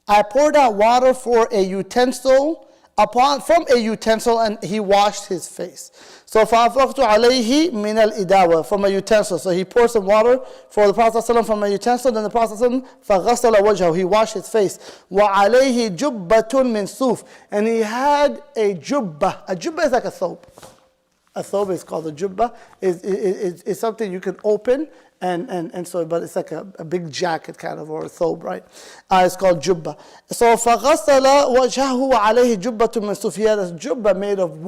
I poured out water for a utensil from a utensil, and he washed his face. So فَأَفْرَغْتُ عَلَيْهِ مِنَ الْإِدَاوَةِ, from a utensil. So he poured some water for the Prophet ﷺ from a utensil, then the Prophet ﷺ فَغَسَلَ وَجْهَهُ, he washed his face. وَعَلَيْهِ جُبَّةٌ مِّن صُوف, and he had a jubba. A jubba is like a thobe. A thobe is called a jubba. Is something you can open. And so, but it's like a big jacket kind of, or a thobe, right? It's called jubba. So, فَغَسَلَ وَجْهَهُ وَعَلَيْهِ جُبَّةٌ مِّن صُوف. He had a jubba made of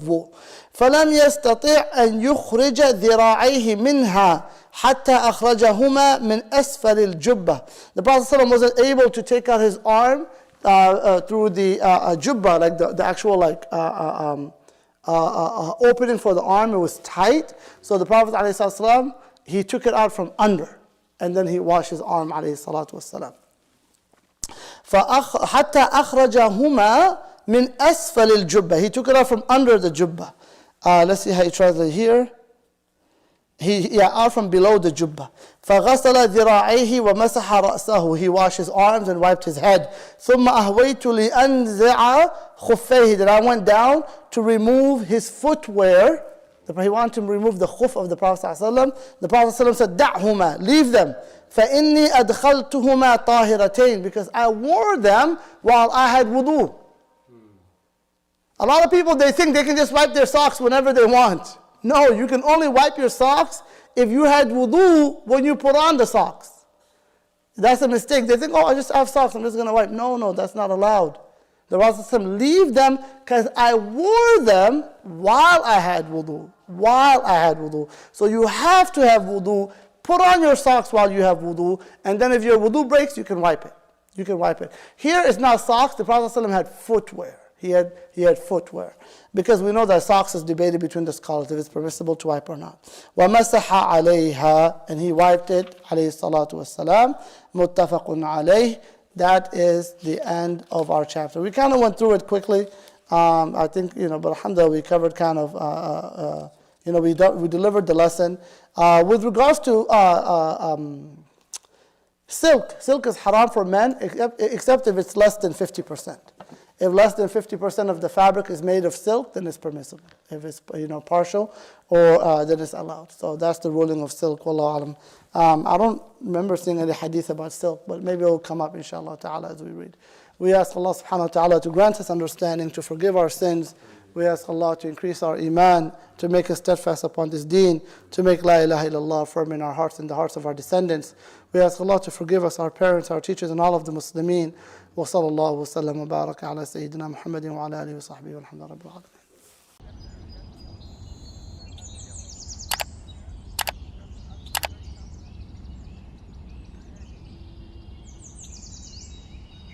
wool. فَلَمْ يَسْتَطِعْ أَنْ يُخْرِجَ ذِرَاعَيْهِ مِنْهَا حَتَّى أَخْرَجَهُمَا مِنْ أَسْفَلِ الْجُبَّةِ. The Prophet ﷺ wasn't able to take out his arm through the jubba, like the actual like opening for the arm. It was tight. So the Prophet ﷺ, he took it out from under, and then he washed his arm alayhi salatu wasalam. حتى أخرجهما من أسفل الجبة. He took it out from under the jubba. Let's see how he translates here. Out from below the jubba. فغسل ذراعيه ومسح رأسه. He washed his arms and wiped his head. ثم أهويت لأنزع خفيه. Then I went down to remove his footwear. He wanted to remove the khuf of the Prophet ﷺ. The Prophet ﷺ said, دعهما, leave them. فإني أدخلتهما طاهرتين, because I wore them while I had wudu. A lot of people, they think they can just wipe their socks whenever they want. No, you can only wipe your socks if you had wudu when you put on the socks. That's a mistake. They think, oh, I just have socks, I'm just going to wipe. No, that's not allowed. The Prophet said, leave them because I wore them while I had wudu. So you have to have wudu. Put on your socks while you have wudu, and then if your wudu breaks, you can wipe it. Here it's not socks. The Prophet ﷺ had footwear. He had footwear. Because we know that socks is debated between the scholars if it's permissible to wipe or not. وَمَسَحَ عَلَيْهَا, and he wiped it, alayhi salatu wassalam. مُتَّفَقٌ عَلَيْهِ. That is the end of our chapter. We kind of went through it quickly. I think, but alhamdulillah, we covered kind of, we delivered the lesson. With regards to silk is haram for men except if it's less than 50%. If less than 50% of the fabric is made of silk, then it's permissible. If it's partial, or then it's allowed. So that's the ruling of silk. Wallahu alam. I don't remember seeing any hadith about silk, but maybe it will come up inshallah ta'ala as we read. We ask Allah subhanahu wa ta'ala to grant us understanding, to forgive our sins. We ask Allah to increase our iman, to make us steadfast upon this deen, to make la ilaha illallah firm in our hearts and the hearts of our descendants. We ask Allah to forgive us, our parents, our teachers, and all of the Muslimin. وصلى الله وسلم وبارك على سيدنا محمد وعلى آله وصحبه والحمد لله رب العالمين.